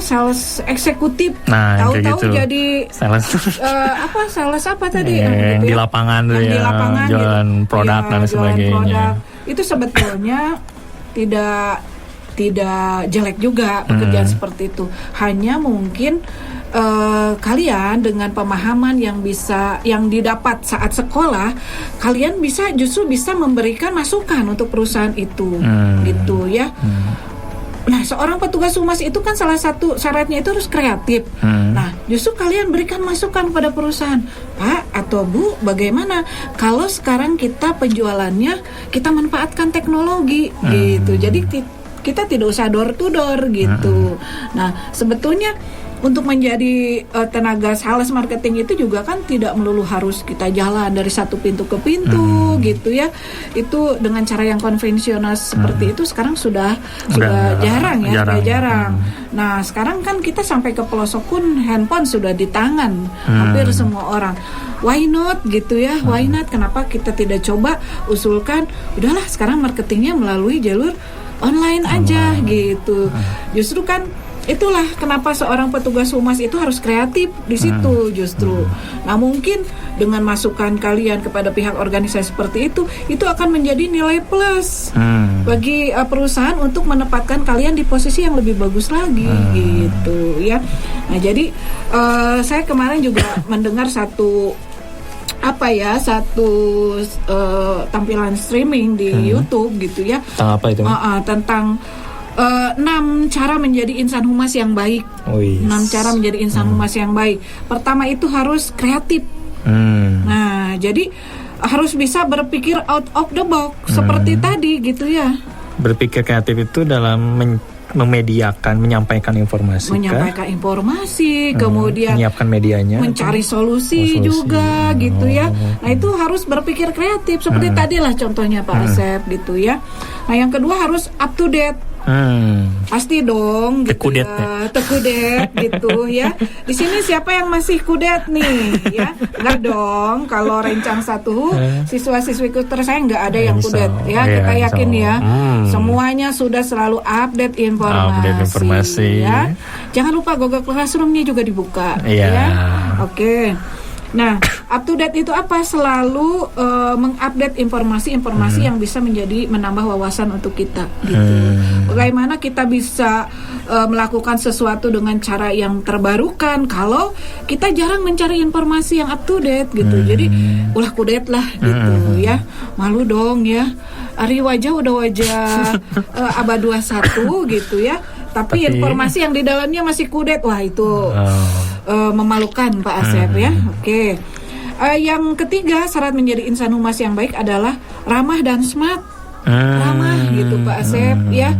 sales eksekutif, tahu-tahu gitu. Jadi sales apa tadi gitu di lapangan tuh ya, jualan gitu. Produk dan sebagainya. Itu sebetulnya tidak jelek juga pekerjaan seperti itu. Hanya mungkin kalian dengan pemahaman yang didapat saat sekolah, kalian justru bisa memberikan masukan untuk perusahaan itu, gitu ya. Nah, seorang petugas humas itu kan salah satu syaratnya itu harus kreatif. Nah, justru kalian berikan masukan kepada perusahaan, Pak atau Bu, bagaimana kalau sekarang kita penjualannya kita manfaatkan teknologi, gitu. Jadi kita tidak usah door to door gitu. Nah, sebetulnya untuk menjadi tenaga sales marketing itu juga kan tidak melulu harus kita jalan dari satu pintu ke pintu gitu ya. Itu dengan cara yang konvensional seperti itu sekarang sudah jarang ya, jarang. Nah, sekarang kan kita sampai ke pelosok pun handphone sudah di tangan hampir semua orang. Why not gitu ya? Why not? Kenapa kita tidak coba usulkan udahlah sekarang marketingnya melalui jalur online aja gitu. Justru kan itulah kenapa seorang petugas humas itu harus kreatif di situ justru. Nah, mungkin dengan masukan kalian kepada pihak organisasi seperti itu akan menjadi nilai plus bagi perusahaan untuk menempatkan kalian di posisi yang lebih bagus lagi gitu ya. Nah, jadi saya kemarin juga mendengar satu tampilan streaming di YouTube gitu ya. Tentang apa itu? Tentang 6 cara menjadi insan humas yang baik. 6 cara menjadi insan humas yang baik. Pertama itu harus kreatif. Nah, jadi harus bisa berpikir out of the box seperti tadi gitu ya. Berpikir kreatif itu dalam menyampaikan informasi, kemudian menyiapkan medianya, mencari solusi juga gitu ya. Nah, itu harus berpikir kreatif seperti tadilah contohnya Pak Asep gitu ya. Nah, yang kedua harus up to date. Pasti dong gitu tekudet gitu ya. Di sini siapa yang masih kudet nih ya? Enggak dong. Kalau rencang 1 siswa-siswiku saya enggak ada yang kudet ya. Kita yakin ya. Semuanya sudah selalu update informasi ya. Jangan lupa Google Classroom-nya juga dibuka ya. Oke. Nah, up to date itu apa? Selalu mengupdate informasi yang bisa menambah wawasan untuk kita gitu. Bagaimana kita bisa melakukan sesuatu dengan cara yang terbarukan kalau kita jarang mencari informasi yang up to date gitu. Jadi ulah kudet lah gitu ya. Malu dong ya. Ari wajah udah wajah abad 21 gitu ya. Tapi informasi yang di dalamnya masih kudet. Wah, itu memalukan Pak Asep ya. Oke. Yang ketiga, syarat menjadi insan humas yang baik adalah ramah dan smart. Ramah gitu Pak Asep ya.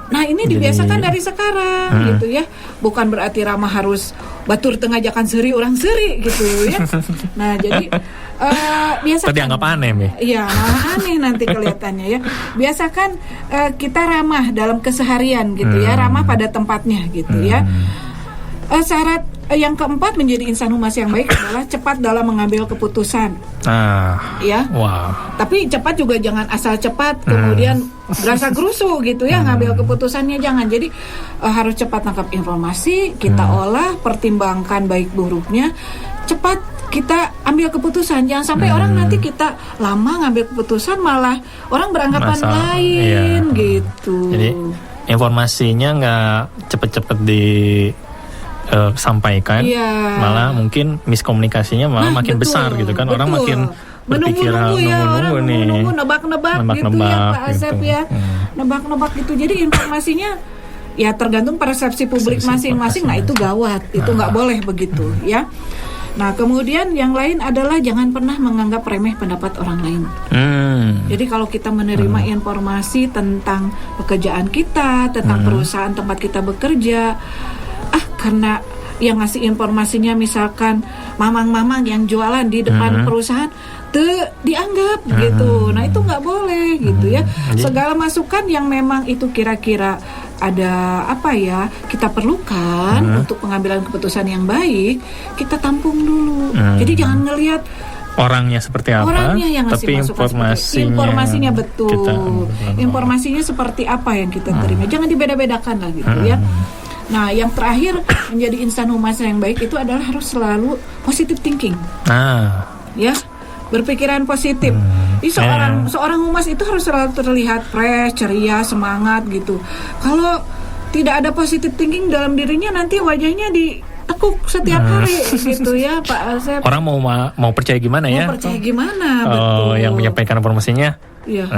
Nah, ini dibiasakan dari sekarang gitu ya. Bukan berarti ramah harus batur tengah jakan seuri orang seuri gitu ya. Nah, jadi biasakan. Tadi anggap aneh nih. Iya, malah aneh nanti kelihatannya ya. Biasakan kita ramah dalam keseharian gitu ya, ramah pada tempatnya gitu ya. Syarat yang keempat menjadi insan humas yang baik adalah cepat dalam mengambil keputusan. Ya. Wow. Tapi cepat juga jangan asal cepat kemudian gerasa gerusu gitu ya, ngambil keputusannya jangan. Jadi harus cepat tangkap informasi, kita olah, pertimbangkan baik buruknya, cepat kita ambil keputusan. Jangan sampai orang nanti kita lama ngambil keputusan malah orang beranggapan lain gitu. Jadi informasinya nggak cepet-cepet sampaikan, malah mungkin miskomunikasinya malah makin besar gitu kan. Orang makin berpikir menunggu nebak-nebak gitu ya Pak Asep ya. Nebak-nebak gitu. Jadi informasinya ya tergantung persepsi publik masing-masing. Nah itu gawat, itu nggak boleh begitu ya. Nah kemudian yang lain adalah jangan pernah menganggap remeh pendapat orang lain. Jadi kalau kita menerima informasi tentang pekerjaan kita, tentang perusahaan tempat kita bekerja, karena yang ngasih informasinya misalkan mamang-mamang yang jualan di depan perusahaan, dianggap gitu. Nah itu nggak boleh gitu ya. Segala masukan yang memang itu kira-kira ada kita perlukan untuk pengambilan keputusan yang baik, kita tampung dulu. Jadi jangan ngelihat orangnya seperti apa, orangnya yang ngasih tapi informasinya betul. Informasinya seperti apa yang kita terima. Jangan dibeda-bedakan lah gitu ya. Nah, yang terakhir menjadi insan humas yang baik itu adalah harus selalu positive thinking. Ya. Berpikiran positif. Seorang humas itu harus selalu terlihat fresh, ceria, semangat gitu. Kalau tidak ada positive thinking dalam dirinya, nanti wajahnya ditekuk setiap hari gitu ya, Pak Asep. Orang mau percaya gimana ya? Mau percaya gimana? Betul. Yang menyampaikan informasinya. Iya.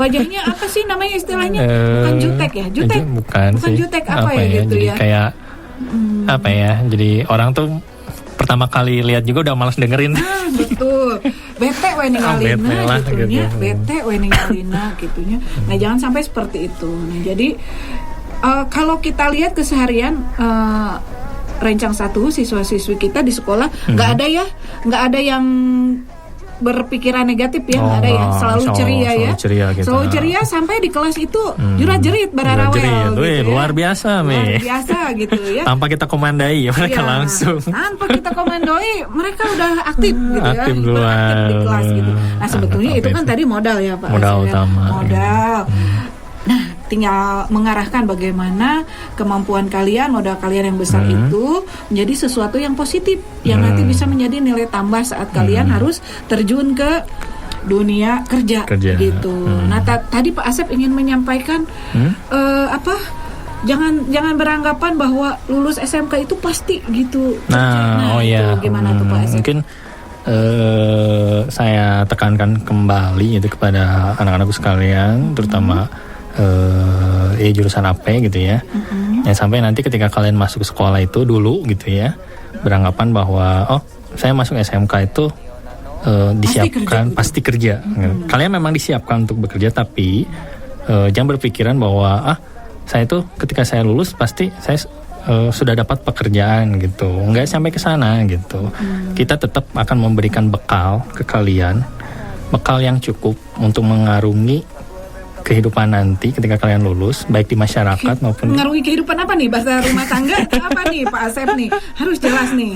Wajahnya apa sih namanya istilahnya? Bukan jutek ya? Bukan sih. Jutek apa ya gitu jadi ya? Kayak apa ya? Jadi orang tuh pertama kali lihat juga udah malas dengerin. Betul. Bete we ningalina gitunya. Bete we ningalina gitunya. Nah, jangan sampai seperti itu. Nah, jadi kalau kita lihat keseharian Rencang 1 siswa-siswi kita di sekolah nggak ada yang berpikiran negatif ya, nggak ada ya, selalu ceria ya, gitu. Selalu ceria sampai di kelas itu jurat-jerit bararawel gitu ya. Luar biasa gitu ya. Tanpa kita komandai mereka langsung. Tanpa kita komandoi mereka udah aktif gitu aktif ya, luar di kelas gitu. Nah sebetulnya itu kan tadi modal ya Pak. Modal utama. Nah, tinggal mengarahkan bagaimana kemampuan kalian, modal kalian yang besar itu menjadi sesuatu yang positif, yang nanti bisa menjadi nilai tambah saat kalian harus terjun ke dunia kerja. Gitu. Nah, tadi Pak Asep ingin menyampaikan jangan beranggapan bahwa lulus SMK itu pasti gitu. Itu gimana tuh Pak Asep? Mungkin saya tekankan kembali itu kepada anak-anakku sekalian, terutama jurusan AP gitu ya. Yang sampai nanti ketika kalian masuk sekolah itu dulu gitu ya, beranggapan bahwa saya masuk SMK itu disiapkan pasti kerja. Kalian memang disiapkan untuk bekerja, tapi jangan berpikiran bahwa saya itu ketika saya lulus pasti saya sudah dapat pekerjaan gitu. Enggak sampai ke sana gitu. Kita tetap akan memberikan bekal ke kalian, bekal yang cukup untuk mengarungi kehidupan nanti ketika kalian lulus, baik di masyarakat maupun mengarungi kehidupan apa nih, bahasa rumah tangga apa nih Pak Asep nih, harus jelas nih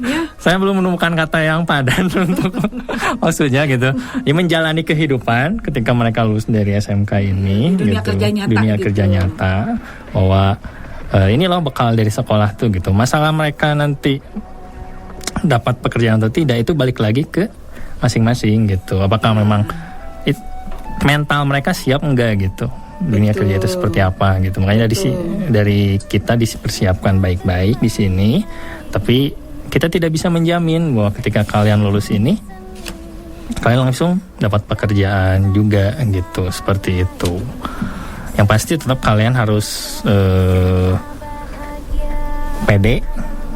ya. Saya belum menemukan kata yang padan untuk maksudnya gitu ya, menjalani kehidupan ketika mereka lulus dari SMK ini dunia gitu, kerja nyata bahwa ini loh bekal dari sekolah tuh gitu. Masalah mereka nanti dapat pekerjaan atau tidak itu balik lagi ke masing-masing gitu, apakah memang mental mereka siap enggak gitu, dunia kerja itu seperti apa gitu. Makanya dari kita dipersiapkan baik-baik di sini, tapi kita tidak bisa menjamin bahwa ketika kalian lulus ini kalian langsung dapat pekerjaan juga gitu, seperti itu. Yang pasti tetap kalian harus pede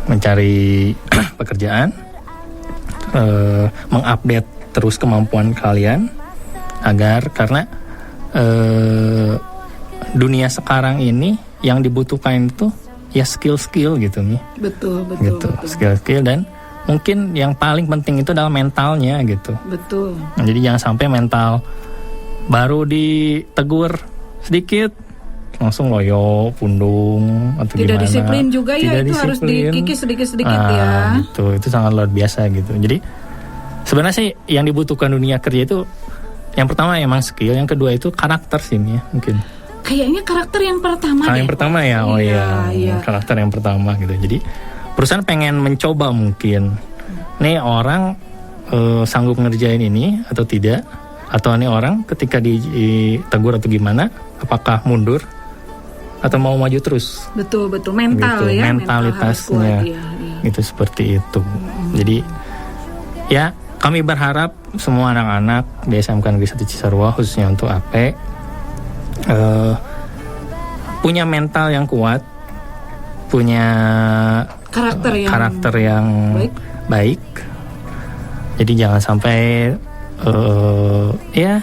mencari pekerjaan, mengupdate terus kemampuan kalian, agar karena dunia sekarang ini yang dibutuhkan itu ya skill gitu nih. Betul. Skill dan mungkin yang paling penting itu adalah mentalnya gitu. Betul. Nah, jadi jangan sampai mental baru ditegur sedikit langsung loyo, pundung atau tidak gimana. Disiplin juga ya, itu harus dikikis sedikit-sedikit ya. Itu sangat luar biasa gitu. Jadi sebenarnya sih yang dibutuhkan dunia kerja itu yang pertama emang skill, yang kedua itu karakter sih ya mungkin. Kayaknya karakter yang pertama. Yang pertama ya, iya. Karakter yang pertama gitu. Jadi perusahaan pengen mencoba mungkin, nih orang sanggup ngerjain ini atau tidak, atau nih orang ketika ditegur atau gimana, apakah mundur atau mau maju terus. Betul mental gitu, ya. Mentalitasnya gitu seperti itu. Jadi ya. Kami berharap semua anak-anak di SMK Negeri 1 Cisarua khususnya untuk AP punya mental yang kuat, punya karakter yang baik. Jadi jangan sampai ya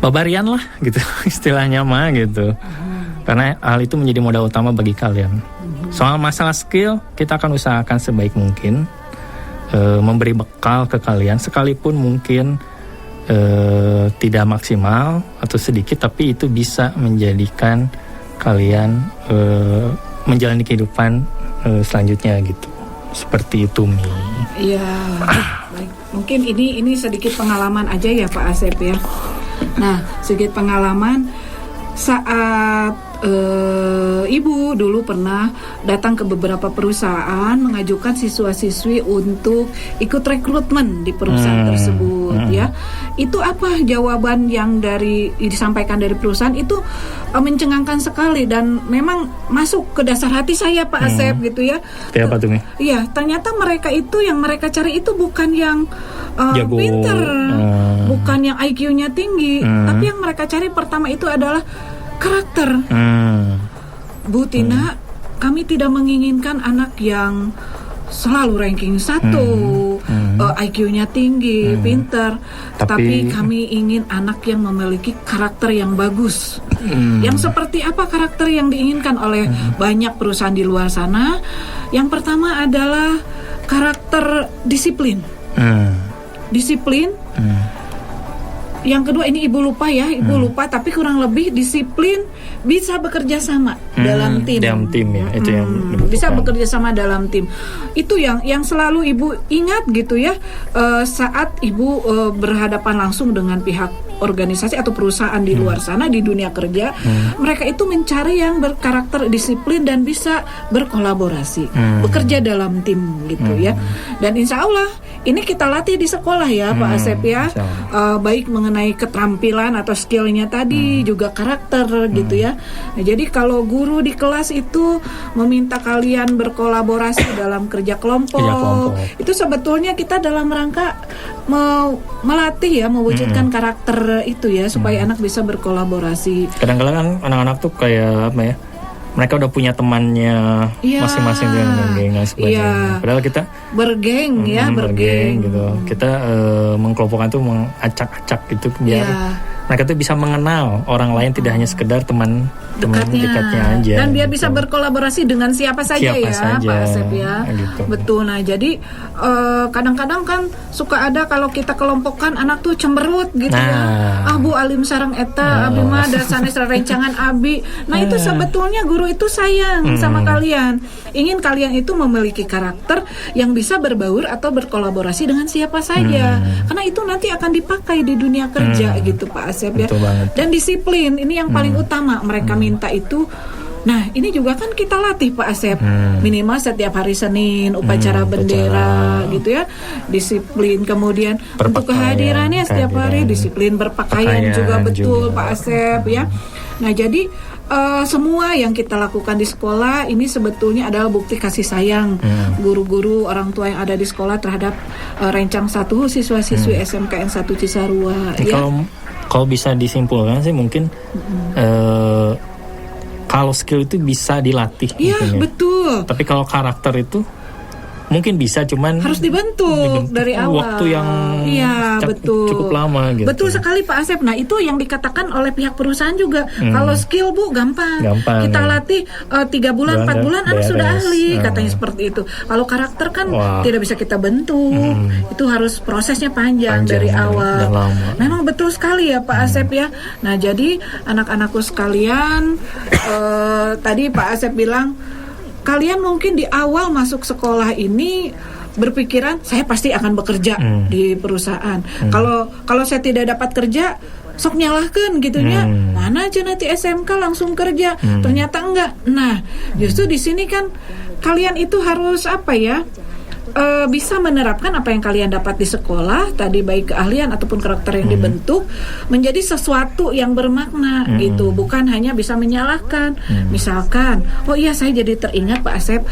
babarian lah gitu istilahnya mah gitu. Karena hal itu menjadi modal utama bagi kalian. Soal masalah skill, kita akan usahakan sebaik mungkin memberi bekal ke kalian, sekalipun mungkin tidak maksimal atau sedikit, tapi itu bisa menjadikan kalian menjalani kehidupan selanjutnya gitu. Seperti itu, Mi. Iya, baik. Mungkin ini sedikit pengalaman aja ya Pak Asep ya. Nah, sedikit pengalaman saat Ibu dulu pernah datang ke beberapa perusahaan mengajukan siswa-siswi untuk ikut rekrutmen di perusahaan tersebut ya. Itu apa jawaban yang disampaikan dari perusahaan itu mencengangkan sekali dan memang masuk ke dasar hati saya Pak Asep gitu ya. Apa tuh, Mi? Iya, ternyata mereka itu yang mereka cari itu bukan yang pinter, bukan yang IQ-nya tinggi, tapi yang mereka cari pertama itu adalah karakter. Bu Tina, kami tidak menginginkan anak yang selalu ranking 1, IQ-nya tinggi, pinter, tapi kami ingin anak yang memiliki karakter yang bagus. Yang seperti apa karakter yang diinginkan oleh banyak perusahaan di luar sana? Yang pertama adalah karakter disiplin. Disiplin. Yang kedua ini Ibu lupa ya, lupa tapi kurang lebih disiplin, bisa bekerja sama dalam tim. Dalam tim ya, itu yang bisa bekerja sama dalam tim. Itu yang selalu Ibu ingat gitu ya, saat Ibu berhadapan langsung dengan pihak organisasi atau perusahaan di luar sana di dunia kerja. Mereka itu mencari yang berkarakter disiplin dan bisa berkolaborasi, bekerja dalam tim gitu ya. Dan insya Allah ini kita latih di sekolah ya Pak Asep ya, baik mengenai keterampilan atau skillnya tadi, juga karakter gitu ya. Nah, jadi kalau guru di kelas itu meminta kalian berkolaborasi dalam kerja kelompok, itu sebetulnya kita dalam rangka melatih ya, mewujudkan karakter itu ya, supaya anak bisa berkolaborasi. Kadang-kadang kan anak-anak tuh kayak apa ya, mereka udah punya temannya masing-masing dengan geng dan sebagainya. Padahal kita bergeng gitu. Kita mengkelompokkan tuh mengacak-acak gitu biar mereka tuh bisa mengenal orang lain, tidak hanya sekedar teman dekatnya aja. Dan biar bisa berkolaborasi dengan siapa saja Pak Asep ya. Gitu. Betul. Nah, jadi kadang-kadang kan suka ada kalau kita kelompokkan anak tuh cemberut gitu ya. Bu alim sareng eta, abi mah da sanes rencangan abi. Nah, itu sebetulnya guru itu sayang sama kalian. Ingin kalian itu memiliki karakter yang bisa berbaur atau berkolaborasi dengan siapa saja. Karena itu nanti akan dipakai di dunia kerja gitu Pak Asep ya. Dan disiplin ini yang paling utama mereka minta itu. Nah, ini juga kan kita latih Pak Asep, minimal setiap hari Senin upacara bendera gitu ya, disiplin. Kemudian untuk kehadirannya setiap hari, disiplin berpakaian juga betul Pak Asep ya. Nah, jadi semua yang kita lakukan di sekolah ini sebetulnya adalah bukti kasih sayang guru-guru, orang tua yang ada di sekolah terhadap Rencang 1 siswa-siswi SMKN 1 Cisarua. Kalau bisa disimpulkan sih mungkin kalau skill itu bisa dilatih. Iya, betul. Tapi kalau karakter itu mungkin bisa, cuman harus dibentuk dari awal. Waktu yang cukup lama gitu. Betul sekali Pak Asep. Nah, itu yang dikatakan oleh pihak perusahaan juga. Kalau skill Bu gampang kita latih 3 bulan 4 bulan anak sudah ahli, katanya seperti itu. Kalau karakter kan tidak bisa kita bentuk. Itu harus prosesnya panjang dari awal. Memang betul sekali ya Pak Asep ya. Nah, jadi anak-anakku sekalian, tadi Pak Asep bilang kalian mungkin di awal masuk sekolah ini berpikiran saya pasti akan bekerja di perusahaan. Kalau saya tidak dapat kerja, sok nyalahkan gitunya. Mana aja nanti SMK langsung kerja. Ternyata enggak. Nah, justru di sini kan kalian itu harus apa ya? bisa menerapkan apa yang kalian dapat di sekolah tadi, baik keahlian ataupun karakter yang dibentuk menjadi sesuatu yang bermakna gitu, bukan hanya bisa menyalahkan. Misalkan, oh iya saya jadi teringat Pak Asep,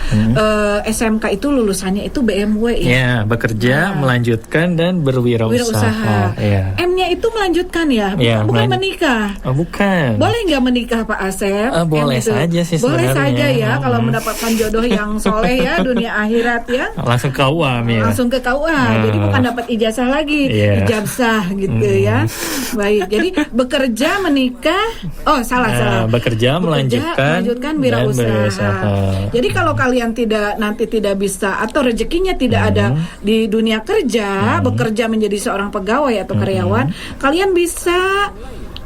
SMK itu lulusannya itu BMW ya, bekerja, melanjutkan dan berwirausaha. Ya. M-nya itu melanjutkan ya, bukan menikah. Oh, bukan. Boleh nggak menikah Pak Asep? Boleh saja sih boleh sebenarnya. saja ya, kalau mendapatkan jodoh yang soleh ya, dunia akhirat ya. Langsung ke KUA ya. Langsung ke KUA. Jadi bukan dapat ijazah lagi, ijazah gitu ya. Baik. Jadi bekerja, menikah, bekerja, melanjutkan wirausaha. Jadi kalau kalian nanti tidak bisa atau rezekinya tidak ada di dunia kerja, bekerja menjadi seorang pegawai atau karyawan, kalian bisa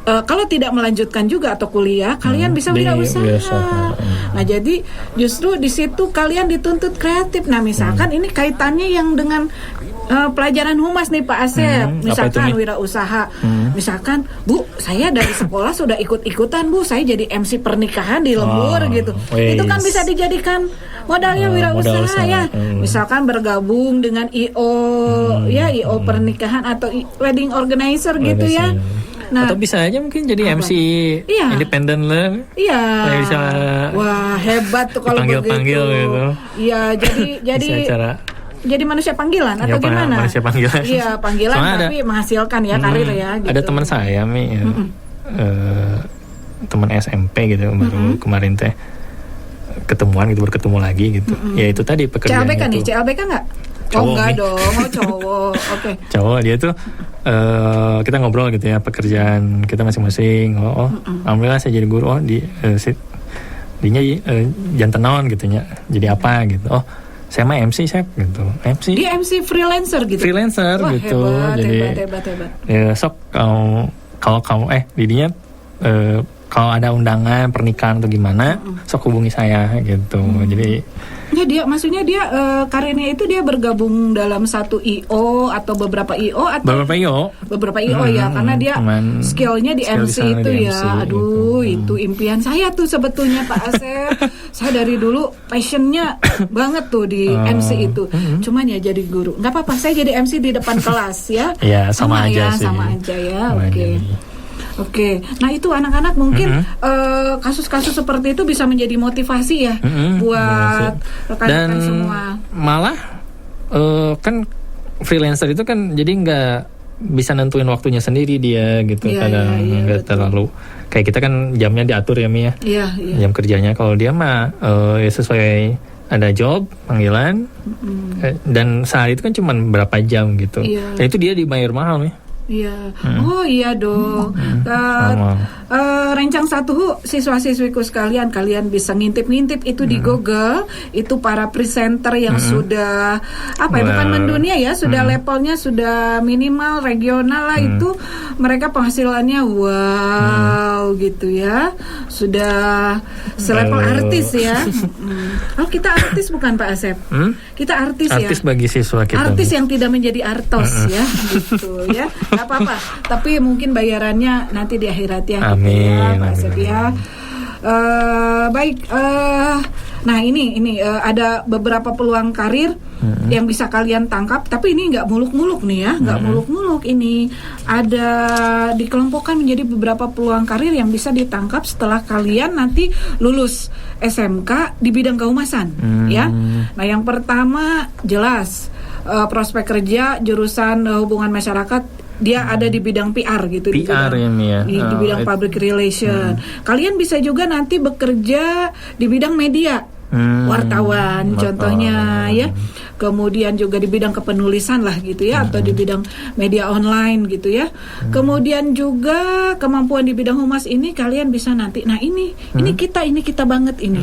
kalau tidak melanjutkan juga atau kuliah, kalian bisa wirausaha. Nah, jadi justru di situ kalian dituntut kreatif. Nah, misalkan ini kaitannya yang dengan pelajaran humas nih Pak Asep. Misalkan wirausaha. Misalkan, Bu, saya dari sekolah sudah ikut-ikutan, Bu, saya jadi MC pernikahan di lembur gitu. Itu kan bisa dijadikan modalnya wirausaha ya. Misalkan bergabung dengan IO IO pernikahan atau wedding organizer gitu ya. Nah, atau bisa aja mungkin jadi MC independen lah. Iya. Bisa. Wah, hebat tuh kalau panggil gitu. Iya, jadi manusia panggilan atau gimana? Manusia panggilan. Iya, panggilan tapi menghasilkan ya karir ya gitu. Ada teman saya teman SMP gitu baru kemarin teh berketemu lagi gitu. Ya itu tadi pekerjaan CLBK itu. nih, CLBK enggak? Cowok enggak dong, cowok. Oke. Cowok dia tuh kita ngobrol gitu ya, pekerjaan kita masing-masing. Alhamdulillah saya jadi guru. Dinya jantan naon gitu nya. Jadi apa gitu. Oh, saya mah MC Chef gitu. MC. Dia MC freelancer gitu. Freelancer. Wah, gitu. Hebat. Ya, sok kalau kamu didinya kalau ada undangan pernikahan atau gimana, sok hubungi saya gitu. Jadi ya maksudnya dia karirnya itu dia bergabung dalam satu IO atau beberapa IO atau beberapa IO ya, karena dia skillnya di MC itu ya. Aduh, itu impian saya tuh sebetulnya Pak Asep. Saya dari dulu passionnya banget tuh di MC itu. Cuman ya jadi guru nggak apa-apa, saya jadi MC di depan kelas ya. Ya sama aja sih. Sama aja ya. Oke, nah itu anak-anak mungkin kasus-kasus seperti itu bisa menjadi motivasi ya buat rekan-rekan semua. Malah kan freelancer itu kan jadi nggak bisa nentuin waktunya sendiri dia gitu, kadang nggak terlalu kayak kita kan jamnya diatur ya Mia. Iya. Jam kerjanya, kalau dia mah sesuai ada job panggilan dan sehari itu kan cuma berapa jam gitu. Dan itu dia dibayar mahal nih. Iya. Oh iya dong. Rencang 1 siswa-siswiku sekalian, kalian bisa ngintip-ngintip itu di Google. Itu para presenter yang sudah bukan mendunia ya, sudah levelnya sudah minimal regional lah, itu mereka penghasilannya gitu ya. Sudah selevel artis ya. Oh, kita artis bukan Pak Asep? Kita artis ya. Artis bagi siswa kita. Artis yang tidak menjadi artos ya, gitu ya. Gak apa-apa, tapi mungkin bayarannya nanti di akhirat ya. Amin. Pak Asep ya. Baik. Nah ini ada beberapa peluang karir yang bisa kalian tangkap, tapi ini nggak muluk-muluk nih ya, nggak muluk-muluk. Ini ada dikelompokkan menjadi beberapa peluang karir yang bisa ditangkap setelah kalian nanti lulus SMK di bidang kehumasan ya. Nah yang pertama jelas prospek kerja jurusan hubungan masyarakat, dia ada di bidang PR gitu, di bidang public relation. Kalian bisa juga nanti bekerja di bidang media, wartawan contohnya ya. Kemudian juga di bidang kepenulisan lah gitu ya, atau di bidang media online gitu ya. Kemudian juga kemampuan di bidang humas ini kalian bisa nanti. Nah ini kita banget ini.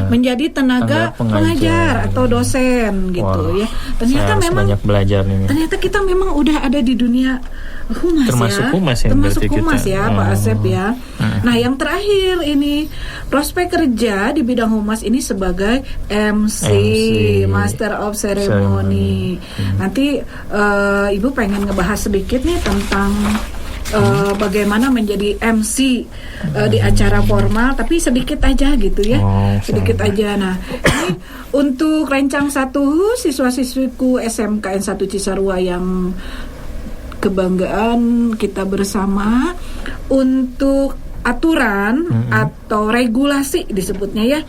Menjadi tenaga pengajar atau dosen gitu ya. Ternyata memang banyak belajar ini. Ternyata kita memang udah ada di dunia humas, termasuk humas ya Pak Asep ya. Nah yang terakhir ini prospek kerja di bidang humas ini sebagai MC. Master of Ceremony. Nanti Ibu pengen ngebahas sedikit nih tentang bagaimana menjadi MC di acara formal, tapi sedikit aja gitu ya, sedikit aja. Nah, ini untuk Rencang 1 siswa-siswiku SMKN 1 Cisarua yang kebanggaan kita bersama, untuk aturan atau regulasi disebutnya ya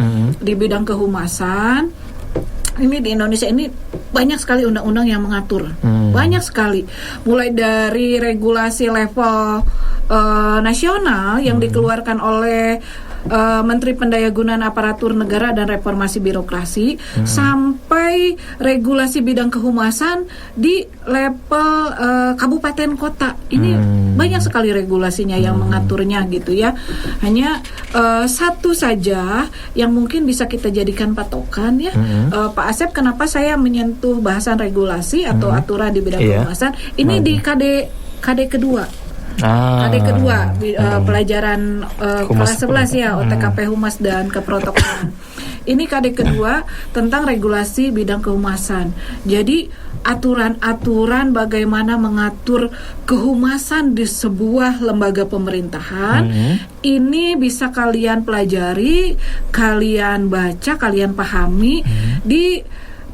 di bidang kehumasan. Ini di Indonesia ini banyak sekali undang-undang yang mengatur, banyak sekali, mulai dari regulasi level nasional yang dikeluarkan oleh Menteri Pendayagunaan Aparatur Negara dan Reformasi Birokrasi, sampai regulasi bidang kehumasan di level kabupaten kota. Ini banyak sekali regulasinya yang mengaturnya gitu ya. Hanya satu saja yang mungkin bisa kita jadikan patokan ya, Pak Asep, kenapa saya menyentuh bahasan regulasi atau aturan di bidang kehumasan ini di KD kedua. KD kedua pelajaran kelas 11 ya, OTKP Humas dan Keprotokolan. Ini KD kedua tentang regulasi bidang kehumasan. Jadi aturan-aturan bagaimana mengatur kehumasan di sebuah lembaga pemerintahan ini bisa kalian pelajari, kalian baca, kalian pahami di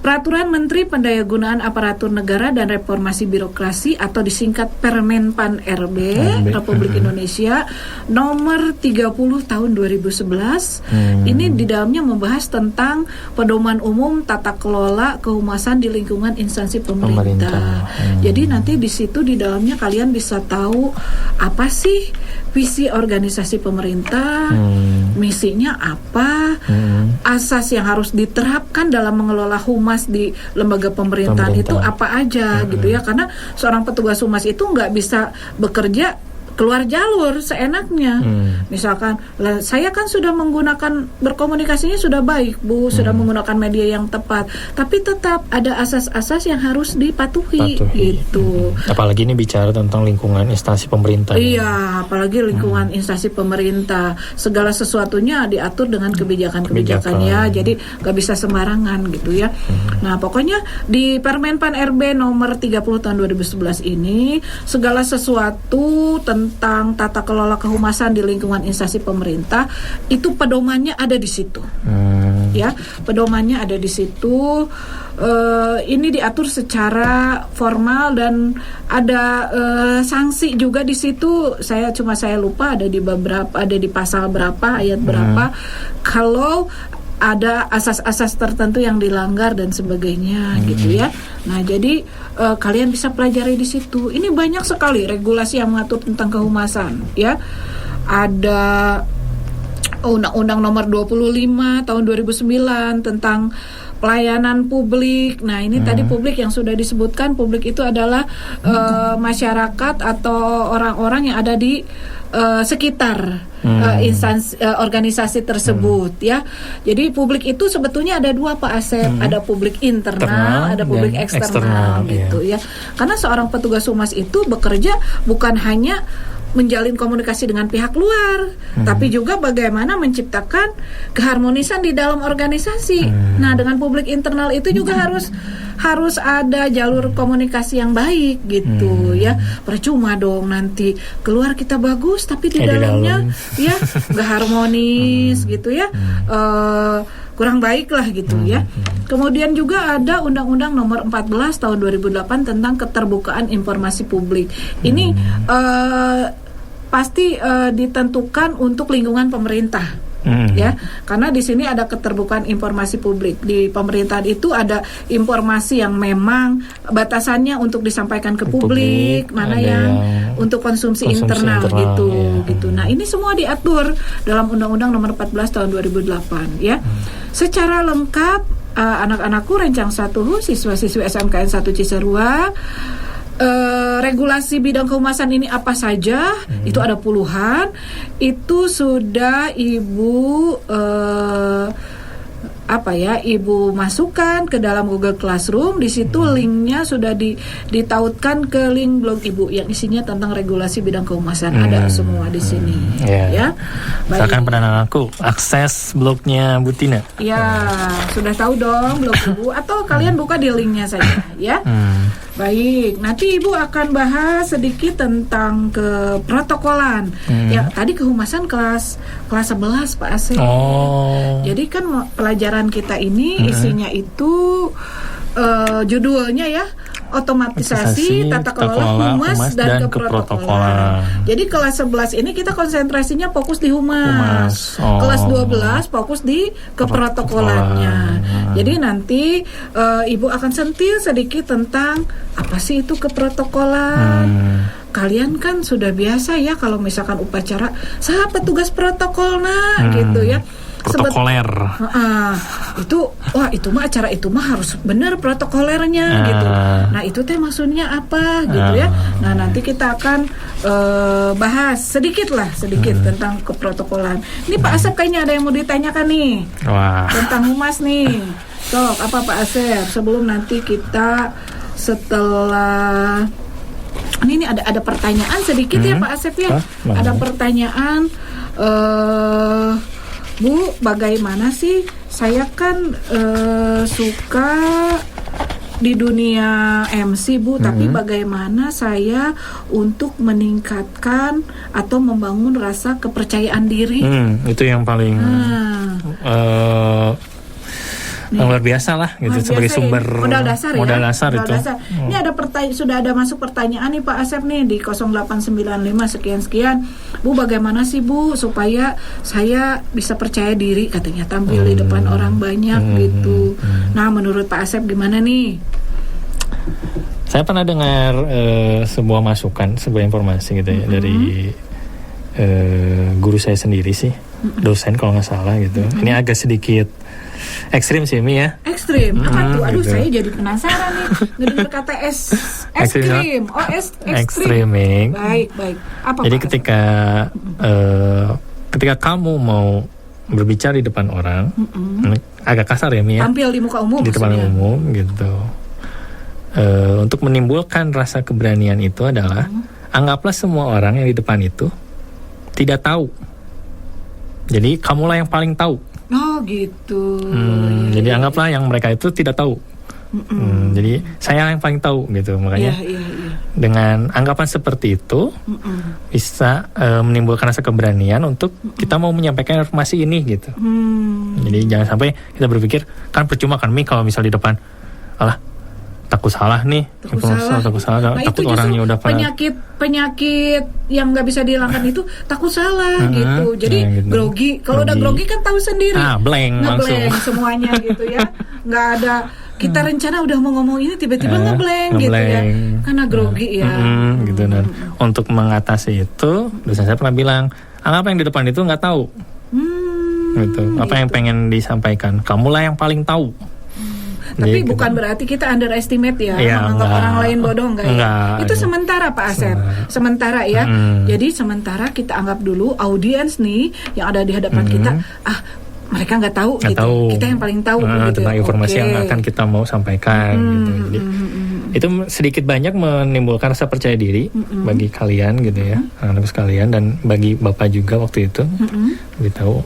Peraturan Menteri Pendayagunaan Aparatur Negara dan Reformasi Birokrasi atau disingkat Permenpan RB Republik Indonesia nomor 30 tahun 2011. Ini di dalamnya membahas tentang pedoman umum tata kelola kehumasan di lingkungan instansi pemerintah. Jadi nanti di situ di dalamnya kalian bisa tahu apa sih visi organisasi pemerintah, misinya apa, asas yang harus diterapkan dalam mengelola humas di lembaga pemerintahan itu apa aja gitu ya, karena seorang petugas humas itu nggak bisa bekerja keluar jalur seenaknya. Misalkan saya kan sudah menggunakan, berkomunikasinya sudah baik Bu, sudah menggunakan media yang tepat, tapi tetap ada asas-asas yang harus dipatuhi gitu. Apalagi ini bicara tentang lingkungan instansi pemerintah. Iya, apalagi lingkungan instansi pemerintah, segala sesuatunya diatur dengan kebijakan-kebijakannya, jadi nggak bisa sembarangan gitu ya. Nah pokoknya di Permenpan RB nomor 30 tahun 2011 ini segala sesuatu tentang tata kelola kehumasan di lingkungan instansi pemerintah itu pedomannya ada di situ. Ya, pedomannya ada di situ. Ini diatur secara formal dan ada sanksi juga di situ. Saya lupa ada di beberapa, ada di pasal berapa, ayat berapa. Kalau ada asas-asas tertentu yang dilanggar dan sebagainya gitu ya. Nah, jadi kalian bisa pelajari di situ. Ini banyak sekali regulasi yang mengatur tentang kehumasan ya. Ada Undang-Undang Nomor 25 tahun 2009 tentang pelayanan publik. Nah, ini tadi publik yang sudah disebutkan, publik itu adalah masyarakat atau orang-orang yang ada di sekitar instansi organisasi tersebut ya. Jadi publik itu sebetulnya ada dua Pak Asep, ada publik internal, ada publik eksternal gitu ya. Karena seorang petugas humas itu bekerja bukan hanya menjalin komunikasi dengan pihak luar, tapi juga bagaimana menciptakan keharmonisan di dalam organisasi. Nah, dengan publik internal itu juga harus ada jalur komunikasi yang baik gitu ya. Percuma dong nanti keluar kita bagus tapi di dalamnya ya nggak harmonis gitu ya. Kurang baik lah gitu ya. Kemudian juga ada Undang-Undang Nomor 14 tahun 2008 tentang keterbukaan informasi publik. Ini pasti ditentukan untuk lingkungan pemerintah. Ya, karena di sini ada keterbukaan informasi publik. Di pemerintahan itu ada informasi yang memang batasannya untuk disampaikan ke publik, mana yang untuk konsumsi internal gitu. Nah, ini semua diatur dalam Undang-Undang Nomor 14 tahun 2008 ya. Secara lengkap anak-anakku Rencang 1 siswa-siswi SMKN 1 Cisarua, regulasi bidang kehumasan ini apa saja, itu ada puluhan. Itu sudah Ibu Ibu masukkan ke dalam Google Classroom. Di situ linknya sudah ditautkan ke link blog Ibu yang isinya tentang regulasi bidang kehumasan. Ada semua di sini. Ya. Misalkan pendengar aku akses blognya Bu Tina. Ya, sudah tahu dong blog Ibu, atau kalian buka di linknya saja ya. Baik, nanti Ibu akan bahas sedikit tentang keprotokolan. Ya, tadi kehumasan kelas 11 Pak Asep. Jadi kan pelajaran kita ini isinya itu judulnya ya, otomatisasi, tata kelola humas dan keprotokolan. Jadi kelas 11 ini kita konsentrasinya fokus di humas. Kelas 12 fokus di keprotokolannya. Jadi nanti Ibu akan sentil sedikit tentang apa sih itu keprotokolan. Kalian kan sudah biasa ya kalau misalkan upacara, saya petugas protokol gitu ya. Protokoler. Itu mah acara itu mah harus benar protokolernya gitu. Nah itu teh maksudnya apa gitu ya. Nah nanti kita akan bahas sedikit tentang keprotokolan. Ini Pak Asep kayaknya ada yang mau ditanyakan nih. Tentang humas nih. Sok apa Pak Asep sebelum nanti kita setelah ini ada pertanyaan sedikit ya Pak Asep ya. Ada pertanyaan. Bu, bagaimana sih? Saya kan suka di dunia MC Bu, tapi bagaimana saya untuk meningkatkan atau membangun rasa kepercayaan diri? Itu yang paling luar biasa lah gitu, sebagai sumber modal dasar itu. Ini ada sudah ada masuk pertanyaan nih Pak Asep nih di 0895 sekian. Bu, bagaimana sih Bu supaya saya bisa percaya diri katanya tampil di depan orang banyak gitu. Nah, menurut Pak Asep gimana nih? Saya pernah dengar sebuah masukan, sebuah informasi gitu ya dari guru saya sendiri sih, dosen kalau nggak salah gitu. Ini agak sedikit ekstrim sih Mi ya. Ekstrim? Apa tuh? Aduh gitu. Saya jadi penasaran nih ngedengar kata ekstrim. Ekstriming. Baik. Apa jadi Pak? ketika kamu mau berbicara di depan orang, agak kasar ya Mi ya. Tampil di muka umum. Di depan umum gitu. Untuk menimbulkan rasa keberanian itu adalah anggaplah semua orang yang di depan itu tidak tahu. Jadi kamulah yang paling tahu. Oh gitu. Jadi anggaplah yang mereka itu tidak tahu. Jadi saya yang paling tahu gitu. Makanya dengan anggapan seperti itu bisa menimbulkan rasa keberanian untuk kita mau menyampaikan informasi ini gitu. Jadi jangan sampai kita berpikir kan percuma kan Mi kalau misal di depan takut salah nih, takut salah, takut orangnya udah penyakit yang nggak bisa dihilangkan itu takut salah gitu. Jadi gitu. Grogi, kalau udah grogi kan tahu sendiri, blank semuanya gitu ya, nggak ada kita rencana udah mau ngomong ini tiba-tiba ngeblank gitu ya, karena grogi ya. Gitu dan untuk mengatasi itu, dosen saya pernah bilang, apa yang di depan itu nggak tahu, gitu. Apa yang pengen disampaikan, kamulah yang paling tahu. Tapi bukan berarti kita underestimate ya, menganggap orang lain bodoh enggak. Itu sementara Pak Asep. Sementara ya. Jadi sementara kita anggap dulu audiens nih yang ada di hadapan kita, mereka nggak tahu gitu. Kita yang paling tahu gitu. Tentang informasi yang akan kita mau sampaikan gitu. Jadi itu sedikit banyak menimbulkan rasa percaya diri bagi kalian gitu ya, anak-anak sekalian, dan bagi Bapak juga waktu itu beritahu.